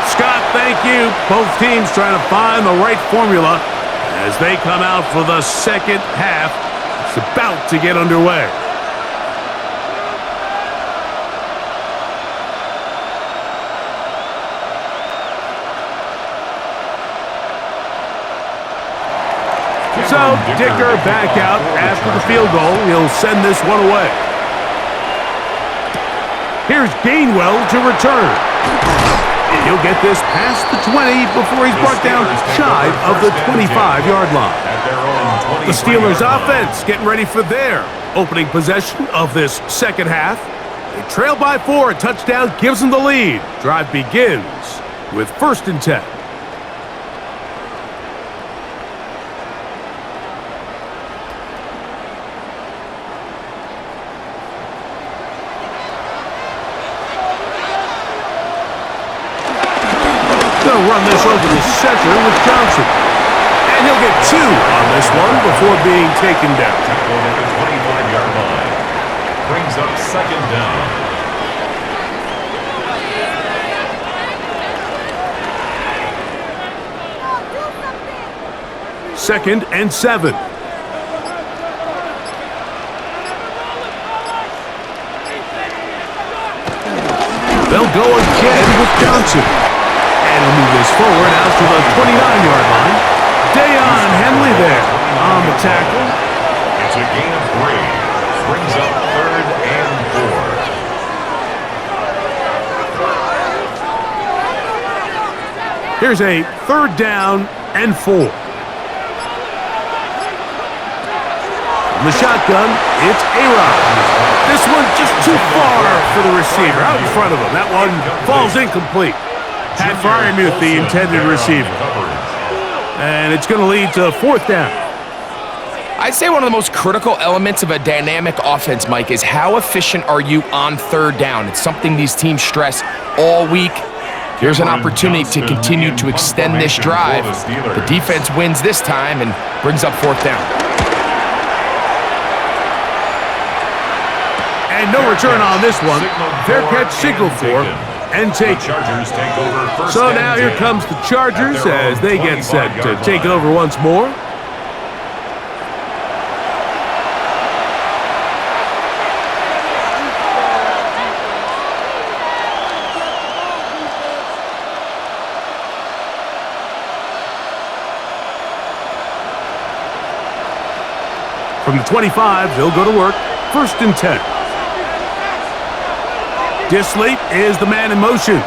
Scott, thank you. Both teams trying to find the right formula as they come out for the 2nd half. It's about to get underway. So, Dicker back out after the field goal. He'll send this one away. Here's Gainwell to return. He'll get this past the 20 before he's brought down shy of the 25-yard line. The Steelers offense getting ready for their opening possession of this 2nd half. They trail by 4. A touchdown gives them the lead. Drive begins with 1st and 10. They'll run this over the center with Johnson. And he'll get 2 on this one before being taken down. Tackled at the 25-yard line. Brings up 2nd down. 2nd and 7. They'll go again with Johnson. And he'll move this forward out to the 29-yard line. Dayon Henley there on the tackle. It's a gain of 3. Brings up 3rd and 4. Here's a 3rd down and 4. From the shotgun, it's A-Rod. This one just too far for the receiver, out in front of him. That one falls incomplete. Pat Fryermuth, the intended receiver. And it's going to lead to 4th down. I'd say one of the most critical elements of a dynamic offense, Mike, is how efficient are you on 3rd down? It's something these teams stress all week. Here's an opportunity to continue to extend this drive. The defense wins this time and brings up 4th down. And no return on this one. Fair catch signaled for and taken. So now here comes the Chargers as they get set to take over once more. From the 25, they'll go to work. 1st and 10. Disley is the man in motion. A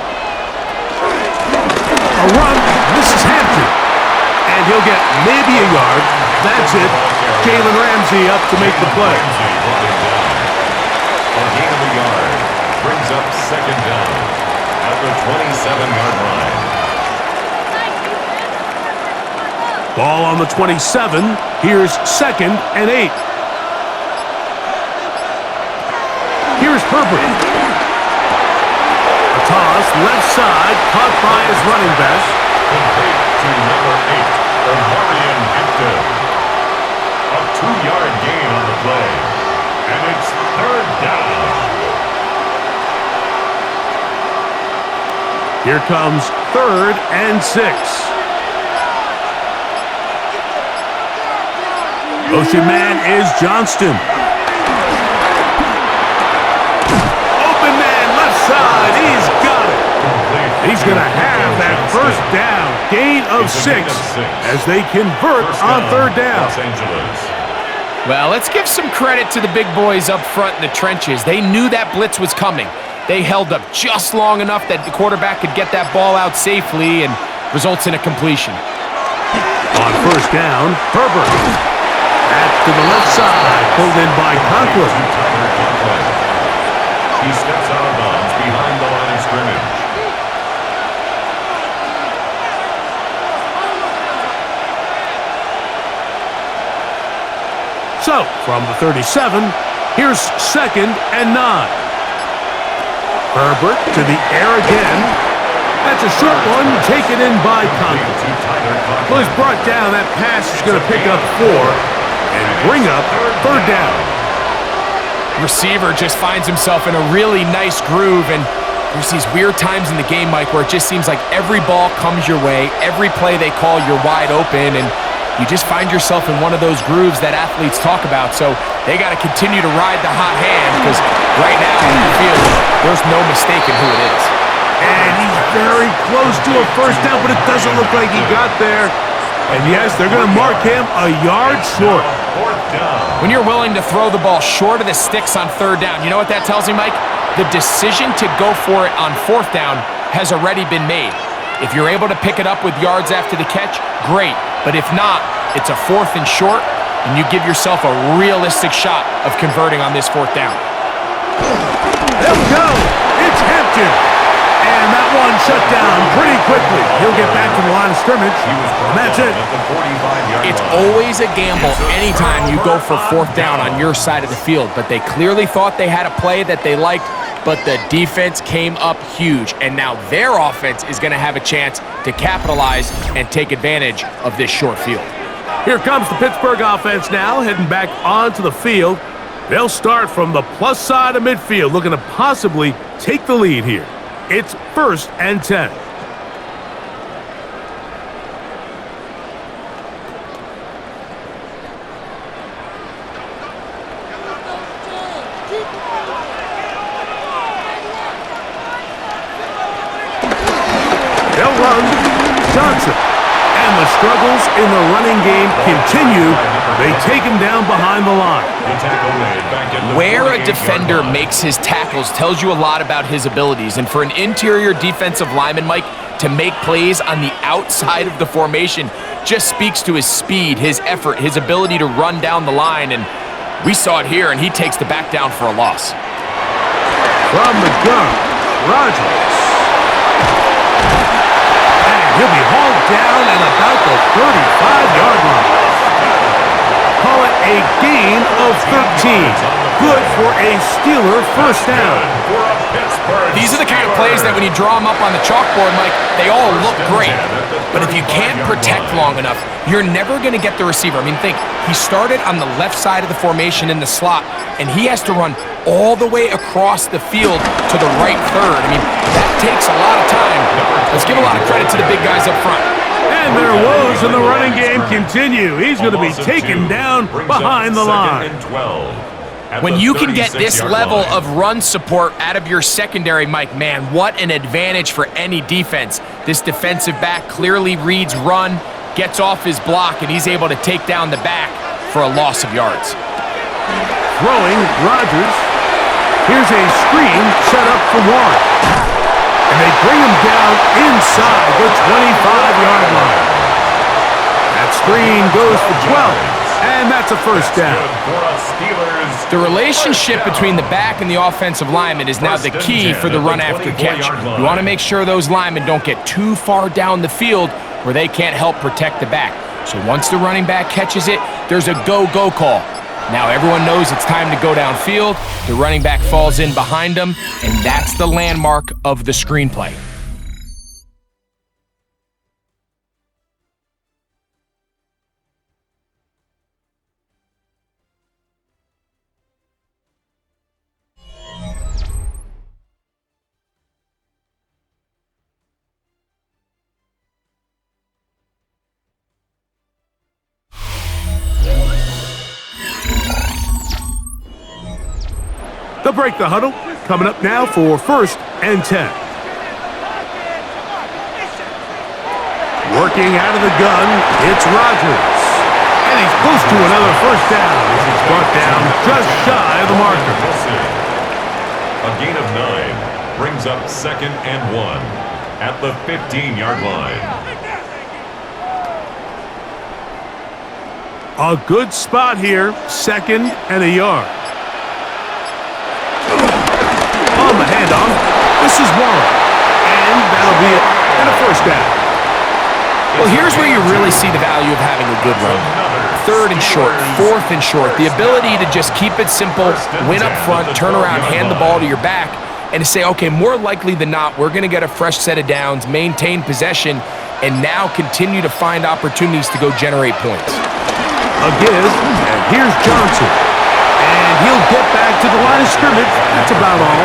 run. This is Hampton. And he'll get maybe a yard. That's it. Jalen Ramsey up to make the play. A gain of a yard. Brings up 2nd down at the 27-yard line. Ball on the 27. Here's 2nd and 8. Here's Herbert. Toss, left side, caught by his running back. Complete to number 8, Omarion Hampton. A 2-yard gain on the play. And it's 3rd down. Here comes 3rd and 6. Motion man is Johnston. Open man, left side. He's got it. He's going to have that 1st down. Gain of 6 as they convert on 3rd down. Los Angeles. Well, let's give some credit to the big boys up front in the trenches. They knew that blitz was coming. They held up just long enough that the quarterback could get that ball out safely and results in a completion. On 1st down, Herbert. Back to the left side, pulled in by Conklin. He steps out of bounds behind the line of scrimmage. So, from the 37, here's 2nd and 9. Herbert to the air again. That's a short one, taken in by Conklin. Well, he's brought down. That pass is going to pick up 4 and bring up 3rd down. Receiver just finds himself in a really nice groove, and there's these weird times in the game, Mike, where it just seems like every ball comes your way, every play they call, you're wide open, and you just find yourself in one of those grooves that athletes talk about. So they got to continue to ride the hot hand, because right now on the field, there's no mistaking who it is. And he's very close to a 1st down, but it doesn't look like he got there. And yes, they're going to mark him a yard short. 4th down. When you're willing to throw the ball short of the sticks on 3rd down, you know what that tells me, Mike? The decision to go for it on 4th down has already been made. If you're able to pick it up with yards after the catch, great. But if not, it's a 4th and short, and you give yourself a realistic shot of converting on this 4th down. They'll go. It's Hampton. And that one shut down pretty quickly. He'll get back to the line of scrimmage. And that's it. It's always a gamble anytime you go for 4th down on your side of the field, but they clearly thought they had a play that they liked, but the defense came up huge, and now their offense is going to have a chance to capitalize and take advantage of this short field. Here comes the Pittsburgh offense now, heading back onto the field. They'll start from the plus side of midfield, looking to possibly take the lead here. It's 1st and 10. And the struggles in the running game continue. They take him down behind the line. Where a defender makes his tackles tells you a lot about his abilities. And for an interior defensive lineman, Mike, to make plays on the outside of the formation just speaks to his speed, his effort, his ability to run down the line. And we saw it here, and he takes the back down for a loss. From the gun, Rodgers. And he'll be hauled down at about the 35-yard line. Call it a gain of 13. Good for a Steeler first down. These are the kind of plays that when you draw them up on the chalkboard, Mike, they all look great. But if you can't protect long enough, you're never going to get the receiver. I mean, think, he started on the left side of the formation in the slot, and he has to run all the way across the field to the right third. I mean, that takes a lot of time. Let's give a lot of credit to the big guys up front. And their woes in the running game continue. He's going to be taken down behind the line. When you can get this level of run support out of your secondary, Mike, man, what an advantage for any defense. This defensive back clearly reads run, gets off his block, and he's able to take down the back for a loss of yards. Throwing, Rodgers. Here's a screen set up for Warren. And they bring him down inside the 25-yard line. That screen goes for 12. And that's a first down. The relationship between the back and the offensive lineman is now the key for the run after catch. You want to make sure those linemen don't get too far down the field where they can't help protect the back. So once the running back catches it, there's a go-go call. Now everyone knows it's time to go downfield. The running back falls in behind him, and that's the landmark of the screenplay. They'll break the huddle. Coming up now for 1st and 10. Working out of the gun, it's Rodgers. And he's close to another first down as he's brought down just shy of the marker. A gain of 9 brings up 2nd and 1 at the 15-yard line. A good spot here, 2nd and a yard. On the handoff, this is Warren. And that'll be it, and a first down. Well, here's where you really see the value of having a good run. 3rd and short, 4th and short. The ability to just keep it simple, win up front, turn around, hand the ball to your back, and to say, okay, more likely than not, we're going to get a fresh set of downs, maintain possession, and now continue to find opportunities to go generate points. A give, and here's Johnson. And he'll get back to the line of scrimmage. That's about all.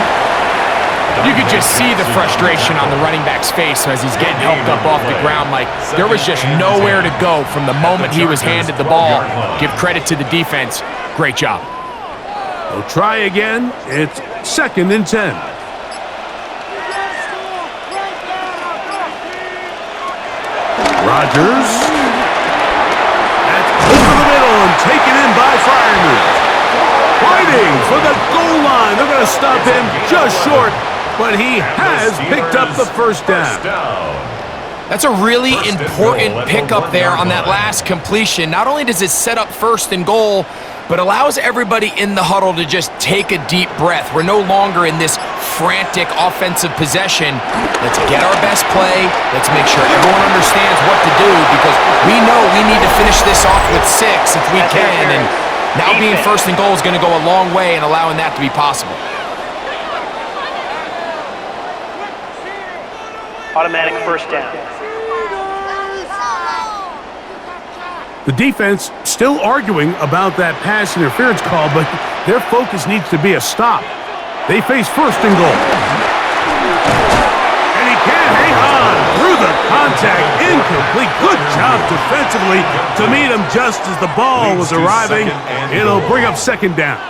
You could just see the frustration on the running back's face as he's getting helped up off the ground. Like, there was just nowhere to go from the moment he was handed the ball. Give credit to the defense. Great job. They'll try again. It's 2nd and 10. Rodgers. That's over the middle and taken in by Freiermuth. Fighting for the goal line. They're going to stop him just short, but he has picked up the first down. That's a really important pickup there on that last completion. Not only does it set up 1st and goal, but allows everybody in the huddle to just take a deep breath. We're no longer in this frantic offensive possession. Let's get our best play. Let's make sure everyone understands what to do, because we know we need to finish this off with 6 if we can. And now being 1st and goal is going to go a long way in allowing that to be possible. Automatic first down. The defense still arguing about that pass interference call, but their focus needs to be a stop. They face 1st and goal. And he can't hang on through the contact. Incomplete. Good job defensively to meet him just as the ball was arriving. It'll bring up 2nd down.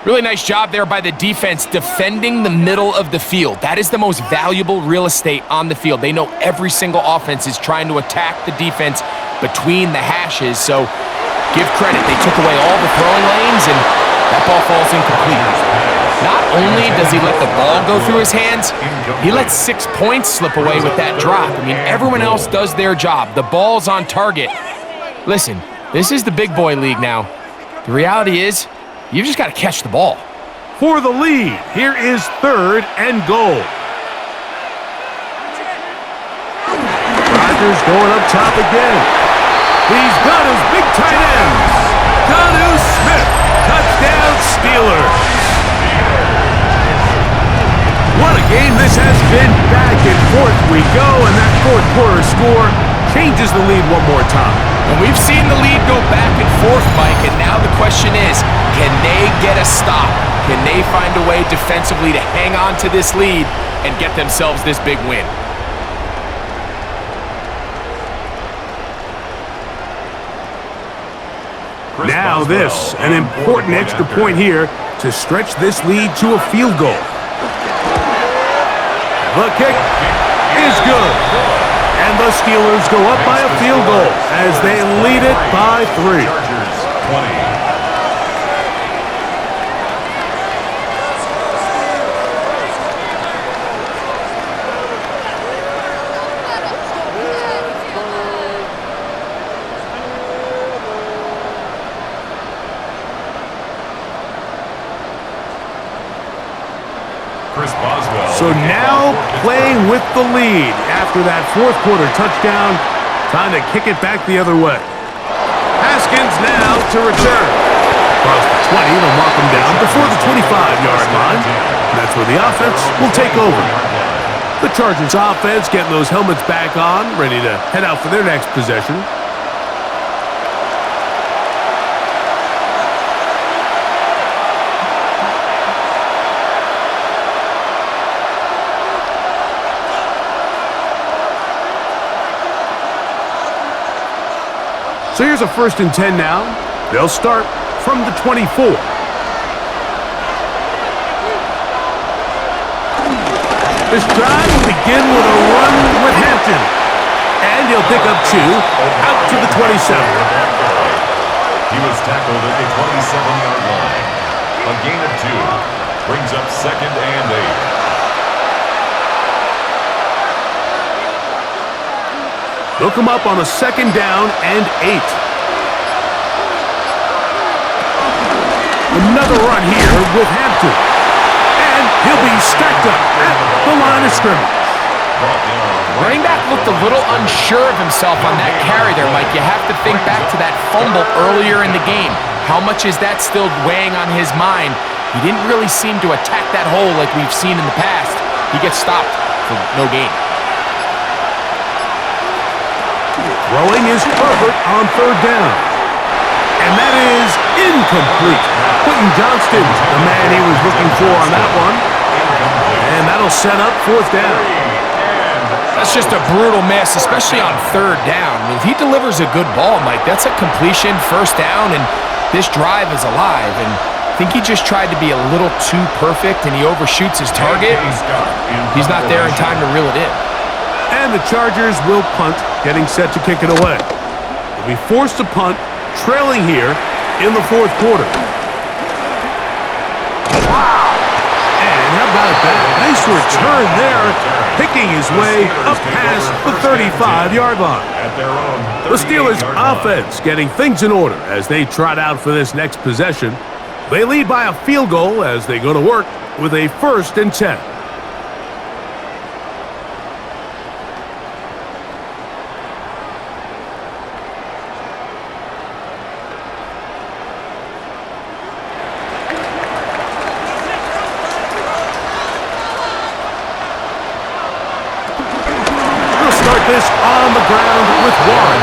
Really nice job there by the defense defending the middle of the field. That is the most valuable real estate on the field. They know every single offense is trying to attack the defense between the hashes, so give credit. They took away all the throwing lanes, and that ball falls incomplete. Not only does he let the ball go through his hands, he lets 6 points slip away with that drop. I mean, everyone else does their job. The ball's on target. Listen, this is the big boy league now. The reality is, you've just got to catch the ball. For the lead, here is 3rd and goal. Rodgers going up top again. He's got his big tight ends. Jonnu Smith, touchdown Steelers. What a game this has been. Back and forth we go, and that fourth quarter score changes the lead one more time. And we've seen the lead go back and forth, Mike, and now the question is, can they get a stop? Can they find a way defensively to hang on to this lead and get themselves this big win? Now this, an important extra point here to stretch this lead to a field goal. The kick is good. And the Steelers go up by a field goal as they lead it by 3. Chargers 20. So now playing with the lead after that fourth quarter touchdown. Time to kick it back the other way. Haskins now to return. Across the 20, they'll mark him down before the 25-yard line. And that's where the offense will take over. The Chargers offense getting those helmets back on, ready to head out for their next possession. So here's a 1st and 10 now. They'll start from the 24. This drive will begin with a run with Hampton. And he'll pick up 2 out to the 27. He was tackled at the 27-yard line. A gain of 2 brings up 2nd and 8. They'll come up on a 2nd down and 8. Another run here with Hampton. And he'll be stacked up at the line of scrimmage. Running back looked a little unsure of himself on that carry there, Mike. You have to think back to that fumble earlier in the game. How much is that still weighing on his mind? He didn't really seem to attack that hole like we've seen in the past. He gets stopped for no gain. Throwing is Herbert on 3rd down. And that is incomplete. Quentin Johnston, the man he was looking for on that one. And that'll set up 4th down. That's just a brutal miss, especially on 3rd down. I mean, if he delivers a good ball, Mike, that's a completion, 1st down, and this drive is alive. And I think he just tried to be a little too perfect, and he overshoots his target. He's not there in time to reel it in. And the Chargers will punt, getting set to kick it away. They'll be forced to punt, trailing here in the 4th quarter. Wow! And how about that? Nice return there, picking his way up past the 35-yard line. The Steelers' offense getting things in order as they trot out for this next possession. They lead by a field goal as they go to work with a 1st and 10. This on the ground with Warren.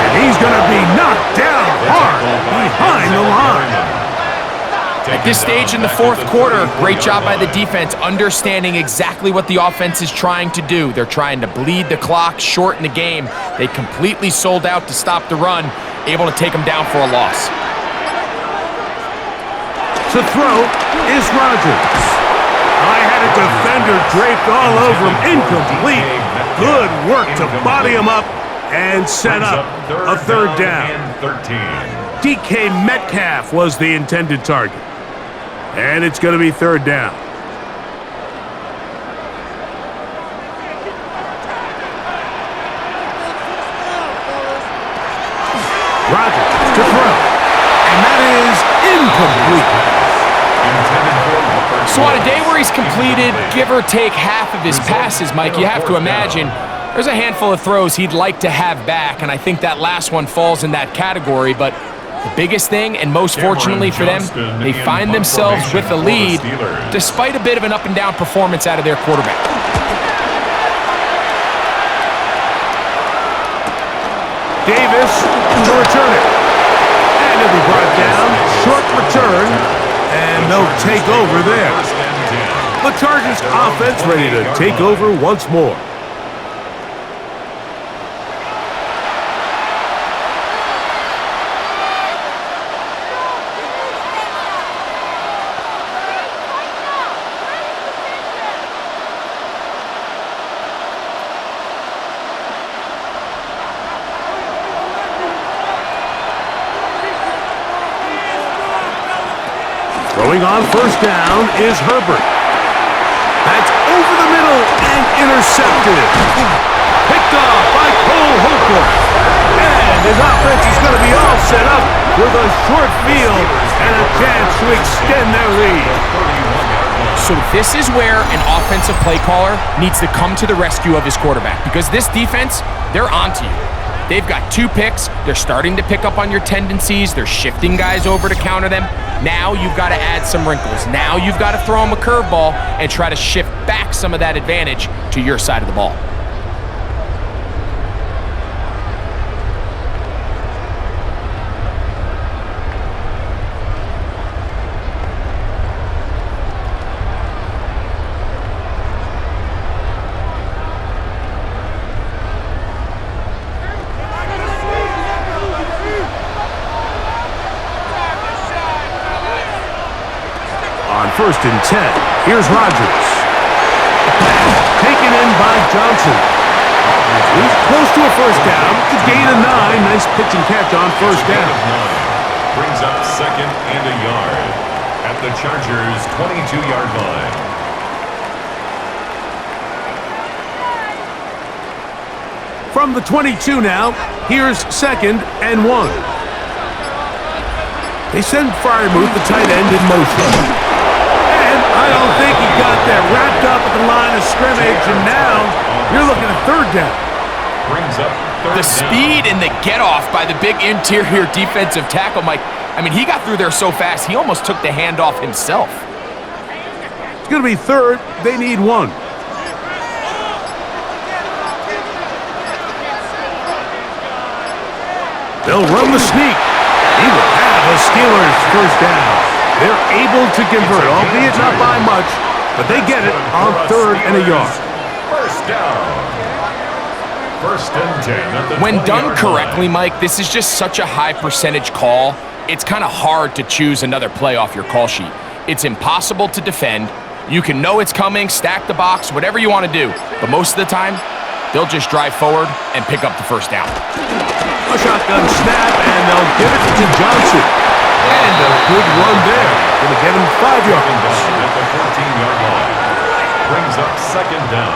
And he's going to be knocked down hard behind the line. At this stage in the 4th quarter, great job by the defense, understanding exactly what the offense is trying to do. They're trying to bleed the clock, shorten the game. They completely sold out to stop the run, able to take them down for a loss. To throw is Rodgers. I had a defender draped all over him. Incomplete. Good work to body him up and set up a third down. DK Metcalf was the intended target. And it's going to be third down. Rodgers to throw. And that is incomplete. So on a day where he's completed, give or take half of his passes, Mike, you have to imagine there's a handful of throws he'd like to have back, and I think that last one falls in that category. But the biggest thing, and most fortunately for them, they find themselves with a lead despite a bit of an up-and-down performance out of their quarterback. Davis to return it. And it'll be brought down. Short return. And they'll take over there. The Chargers offense ready to take over once more. Throwing on first down is Herbert. That's over the middle and intercepted. Picked off by Cole Holcomb. And his offense is going to be all set up with a short field and a chance to extend their lead. So this is where an offensive play caller needs to come to the rescue of his quarterback, because this defense, they're onto you. They've got 2 picks. They're starting to pick up on your tendencies. They're shifting guys over to counter them. Now you've got to add some wrinkles. Now you've got to throw them a curveball and try to shift back some of that advantage to your side of the ball. First and 10. Here's Rodgers. Taken in by Johnson. He's close to a first down. It's a gain of 9. Nice pitch and catch on first down. Brings up second and a yard at the Chargers' 22-yard line. From the 22 now, here's second and 1. They send Freiermuth, the tight end, in motion. I don't think he got that wrapped up at the line of scrimmage, and now you're looking at third down. Brings up the speed and the get-off by the big interior defensive tackle, Mike. I mean, he got through there so fast, he almost took the handoff himself. It's going to be third. They need 1. They'll run the sneak. He will have a Steelers first down. They're able to convert, albeit not by much, but they get it on third and a yard. First down. First and 10 at the 20-yard line. When done correctly, Mike, this is just such a high percentage call. It's kind of hard to choose another play off your call sheet. It's impossible to defend. You can know it's coming, stack the box, whatever you want to do. But most of the time, they'll just drive forward and pick up the first down. A shotgun snap, and they'll give it to Johnson. And a good run there. Going to get him 5 yards. At the 14-yard line. Brings up second down.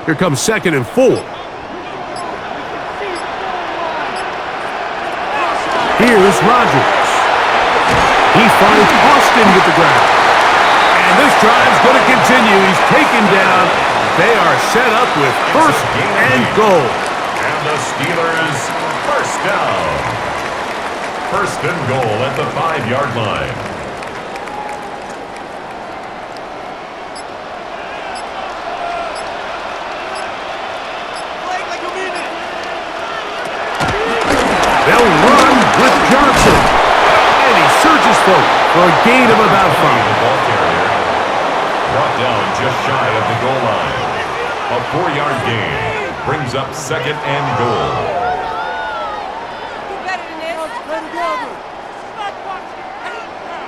Here comes second and 4. Here's Rodgers. He finds Austin with the ground. And this drive's going to continue. He's taken down. They are set up with first and goal. And the Steelers first down. First and goal at the 5-yard line. They'll run with Johnson. And he surges forward for a gain of about 5. Ball carrier brought down just shy of the goal line. A 4-yard gain brings up second and goal.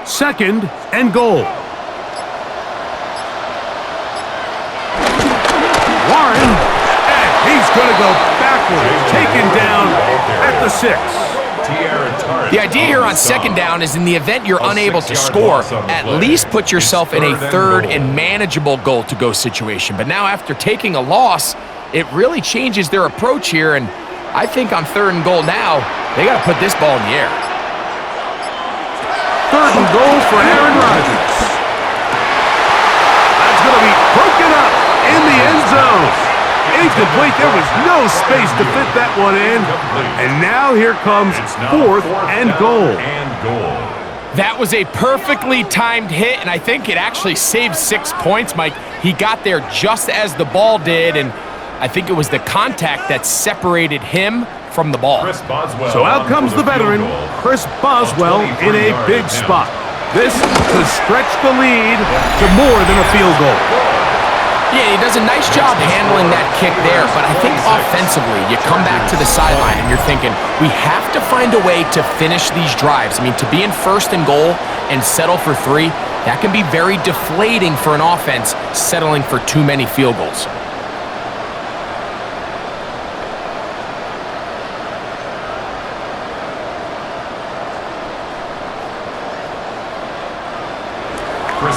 Second and goal. Warren, and he's going to go backwards, taken down at the 6. The idea here on second down is in the event you're unable to score, at least put yourself in a third and manageable goal-to-go situation. But now after taking a loss, it really changes their approach here, and I think on third and goal now, they got to put this ball in the air. Third and goal for Aaron Rodgers. That's going to be broken up in the end zone. Incomplete. There was no space to fit that one in. And now here comes fourth and goal. That was a perfectly timed hit, and I think it actually saved 6 points, Mike. He got there just as the ball did, and I think it was the contact that separated him from the ball. So out comes the veteran, Chris Boswell, in a big spot. This to stretch the lead to more than a field goal. Yeah, he does a nice job handling that kick there, but I think offensively, you come back to the sideline and you're thinking, we have to find a way to finish these drives. I mean, to be in first and goal and settle for 3, that can be very deflating for an offense settling for too many field goals.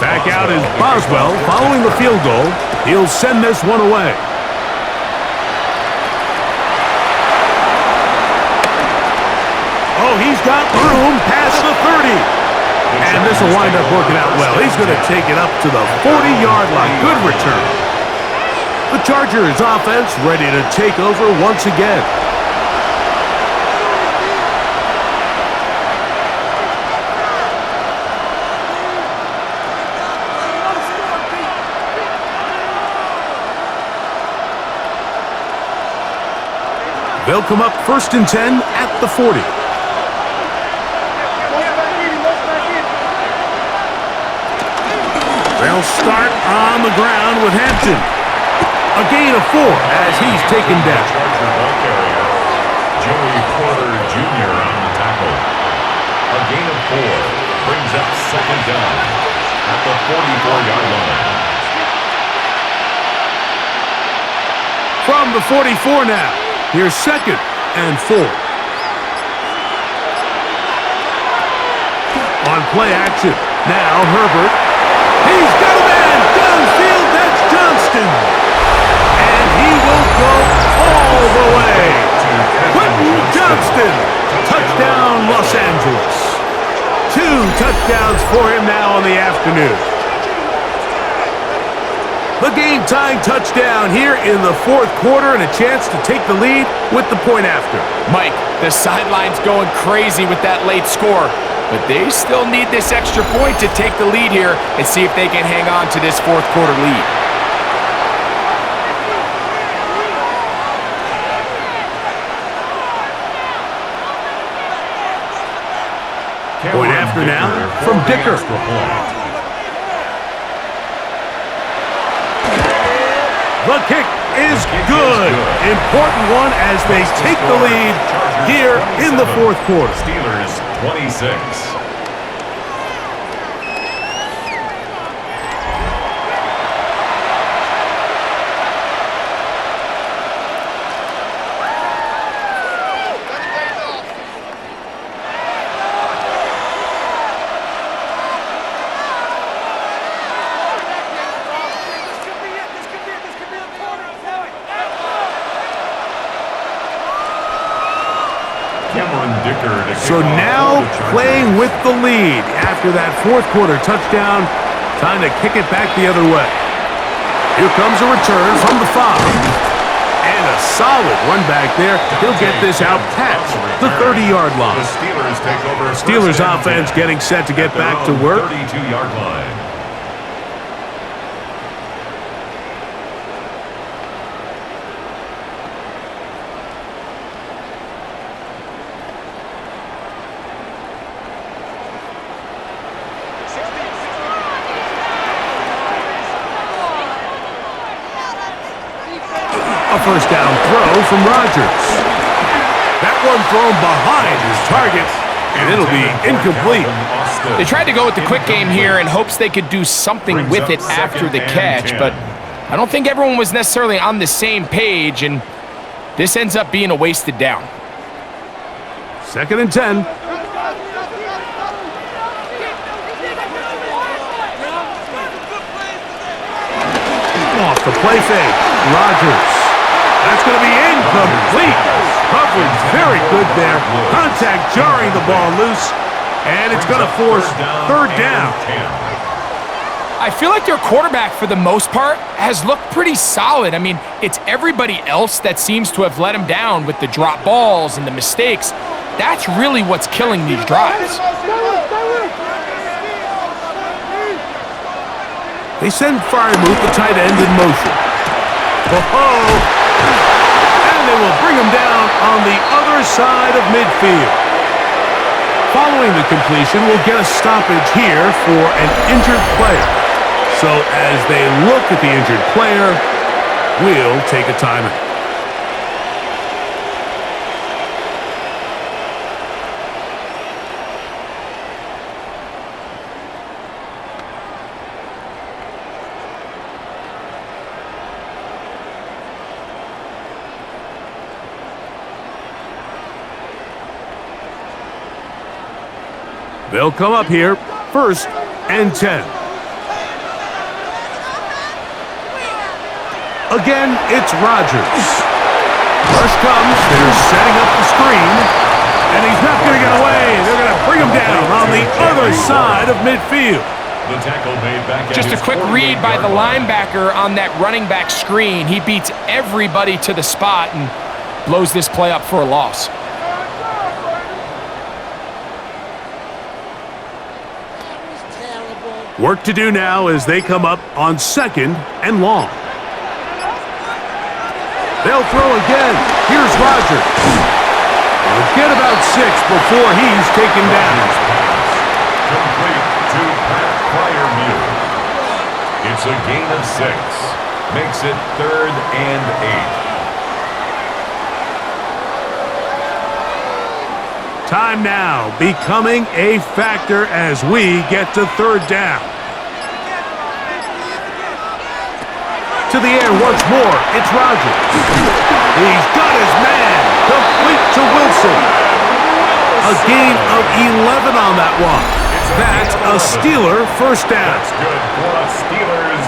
Back out is Boswell following the field goal. He'll send this one away. Oh, he's got room past the 30. And this will wind up working out well. He's going to take it up to the 40-yard line. Good return. The Chargers offense ready to take over once again. They'll come up first and 10 at the 40. They'll start on the ground with Hampton. A gain of 4 as he's taken down. Joey Porter Jr. on the tackle. A gain of 4 brings up second down at the 44-yard line. From the 44 now. Here's second and 4. On play action. Now Herbert. He's got a man downfield. That's Johnston. And he will go all the way. Quentin Johnston. Touchdown, Los Angeles. 2 touchdowns for him now on the afternoon. The game-tying touchdown here in the fourth quarter and a chance to take the lead with the point after. Mike, the sideline's going crazy with that late score, but they still need this extra point to take the lead here and see if they can hang on to this fourth quarter lead. Point after now from Dicker. The kick is good. Important one as they take the lead here in the fourth quarter. Steelers 26. So now playing with the lead after that fourth quarter touchdown. Time to kick it back the other way. Here comes a return from the 5. And a solid run back there. He'll get this out past the 30-yard line. The Steelers take over. Steelers offense getting set to get back to work. 32-yard line. A first down throw from Rodgers. That one thrown behind his target, and it'll be incomplete. They tried to go with the quick game here in hopes they could do something with it after the catch, but I don't think everyone was necessarily on the same page, and this ends up being a wasted down. 2nd and 10. Off the play fake. Rodgers. That's going to be incomplete. Coverage very good there. Contact jarring the ball loose, and it's going to force 3rd down. I feel like their quarterback, for the most part, has looked pretty solid. I mean, it's everybody else that seems to have let him down with the drop balls and the mistakes. That's really what's killing these drives. They send Freiermuth, the tight end, in motion. And they will bring him down on the other side of midfield. Following the completion, we'll get a stoppage here for an injured player. So as they look at the injured player, we'll take a timeout. They'll come up here, 1st and 10. Again, it's Rodgers. Rush comes, they're setting up the screen, and he's not going to get away. They're going to bring him down on the other side of midfield. The tackle made back at Just a quick read by the linebacker on that running back screen. He beats everybody to the spot and blows this play up for a loss. Work to do now as they come up on 2nd and long. They'll throw again. Here's Rodgers. They'll get about 6 before he's taken down. Complete to Pat Freiermuth. It's a gain of 6. Makes it 3rd and 8. Time now becoming a factor as we get to 3rd down. To the air once more, it's Rodgers. He's got his man, complete to Wilson. A gain of 11 on that one. That's a Steeler first down. That's good for a Steelers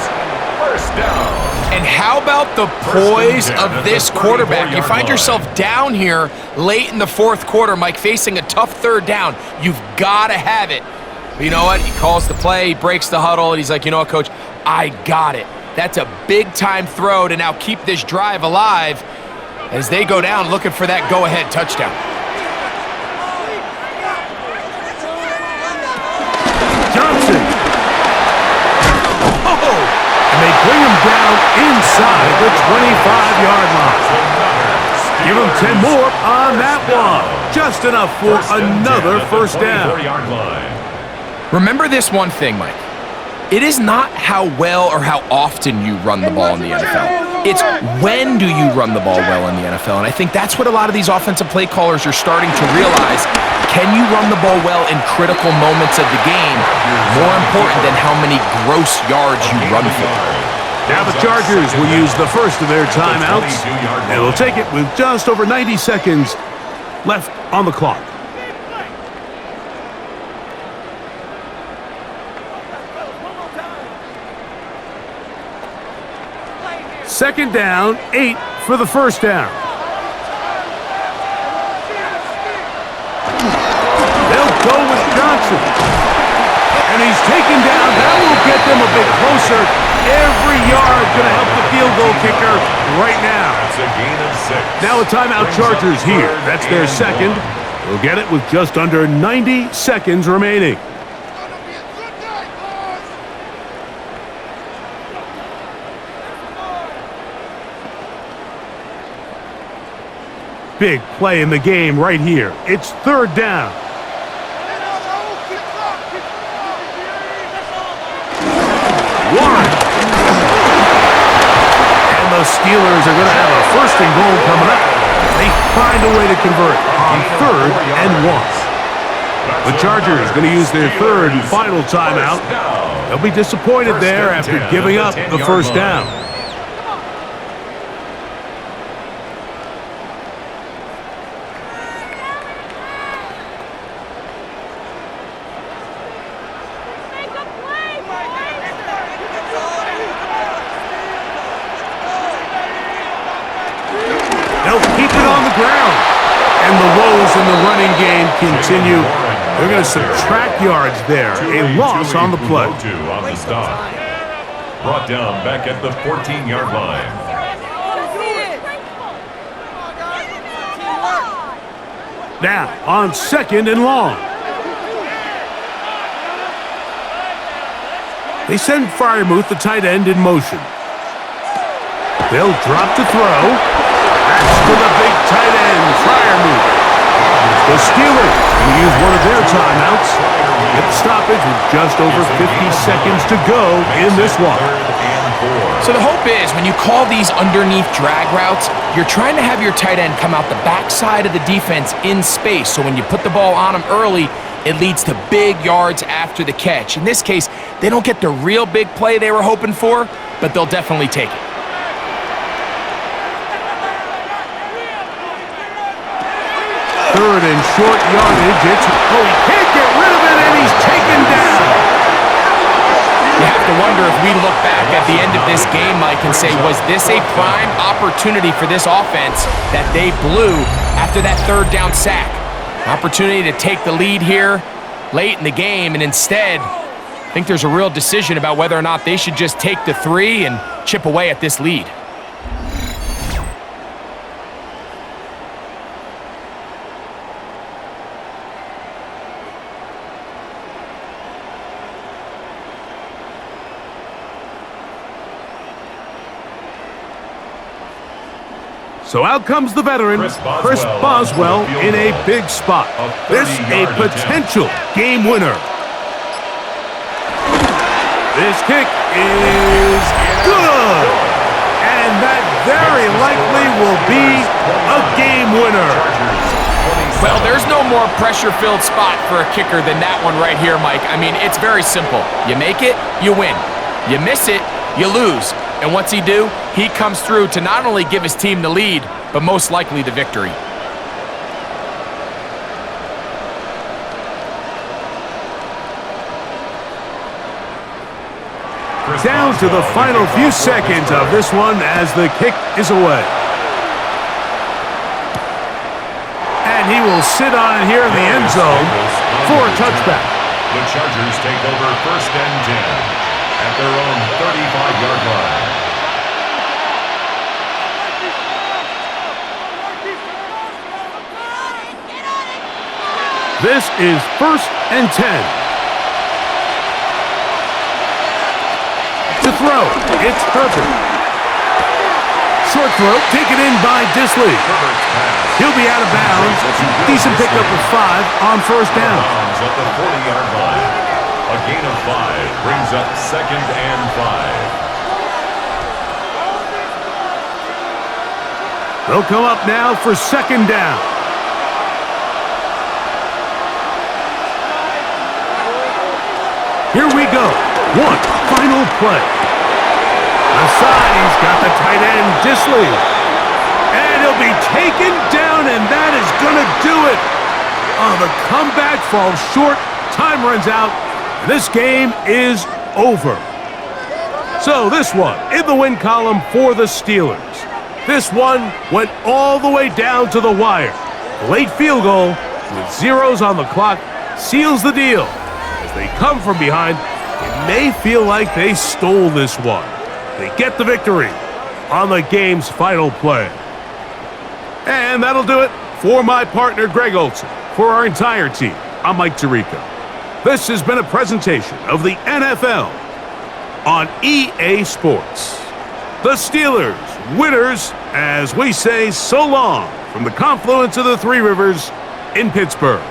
first down. And how about the poise of this quarterback? You find yourself down here late in the 4th quarter, Mike, facing a tough 3rd down. You've got to have it. But you know what? He calls the play, he breaks the huddle, and he's like, you know what, Coach? I got it. That's a big-time throw to now keep this drive alive as they go down looking for that go-ahead touchdown. Johnson. And they bring him down inside the 25-yard line. Give him 10 more on that one. Just enough for another first down. Remember this one thing, Mike. It is not how well or how often you run the ball in the NFL. It's when do you run the ball well in the NFL. And I think that's what a lot of these offensive play callers are starting to realize. Can you run the ball well in critical moments of the game? More important than how many gross yards you run for. Now the Chargers will use the first of their timeouts. And they'll take it with just over 90 seconds left on the clock. Second down, 8 for the first down. They'll go with Johnson. And he's taken down. That will get them a bit closer. Every yard going to help the field goal kicker right now. That's a gain of 6. Now a timeout Chargers here. That's their second. They'll get it with just under 90 seconds remaining. Big play in the game right here. It's 3rd down. Warren. And the Steelers are going to have a first and goal coming up. They find a way to convert on 3rd and 1. The Chargers going to use their 3rd and final timeout. They'll be disappointed there after giving up the first down. And the woes in the running game continue. They're going to subtract yards there. A loss on the play. Brought down back at the 14-yard line. Now on 2nd and long. They send Freiermuth, the tight end, in motion. They'll drop to throw. That's to the big tight end, Freiermuth. The Steelers will use one of their timeouts. Get the stoppage with just over 50 seconds to go in this one. So the hope is when you call these underneath drag routes, you're trying to have your tight end come out the backside of the defense in space. So when you put the ball on him early, it leads to big yards after the catch. In this case, they don't get the real big play they were hoping for, but they'll definitely take it. Third and short yardage. He can't get rid of it, and he's taken down. You have to wonder if we look back at the end of this game, Mike, and say, was this a prime opportunity for this offense that they blew after that 3rd down sack? Opportunity to take the lead here late in the game, and instead, I think there's a real decision about whether or not they should just take the 3 and chip away at this lead. So out comes the veteran, Chris Boswell, in a big spot. This a potential game winner. This kick is good. And that very likely will be a game winner. Well, there's no more pressure-filled spot for a kicker than that one right here, Mike. I mean, it's very simple. You make it, you win. You miss it, you lose. And what's he do? He comes through to not only give his team the lead, but most likely the victory. Down to the final few seconds of this one as the kick is away. And he will sit on it here in the end zone for a touchback. The Chargers take over 1st and 10 at their own 35-yard line. This is 1st and 10. To throw, it's Herbert. Short throw, taken in by Disley. He'll be out of bounds. Decent pickup of 5 on 1st down. At the 40-yard line. A gain of 5 brings up 2nd and 5. They'll come up now for 2nd down. Here we go. One final play. Aside, he's got the tight end, Disley. And he'll be taken down, and that is going to do it. The comeback falls short. Time runs out. And this game is over. So this one in the win column for the Steelers. This one went all the way down to the wire. The late field goal with zeros on the clock seals the deal. As they come from behind, it may feel like they stole this one. They get the victory on the game's final play. And that'll do it for my partner, Greg Olson. For our entire team, I'm Mike Tirico. This has been a presentation of the NFL on EA Sports. The Steelers, winners, as we say so long from the confluence of the Three Rivers in Pittsburgh.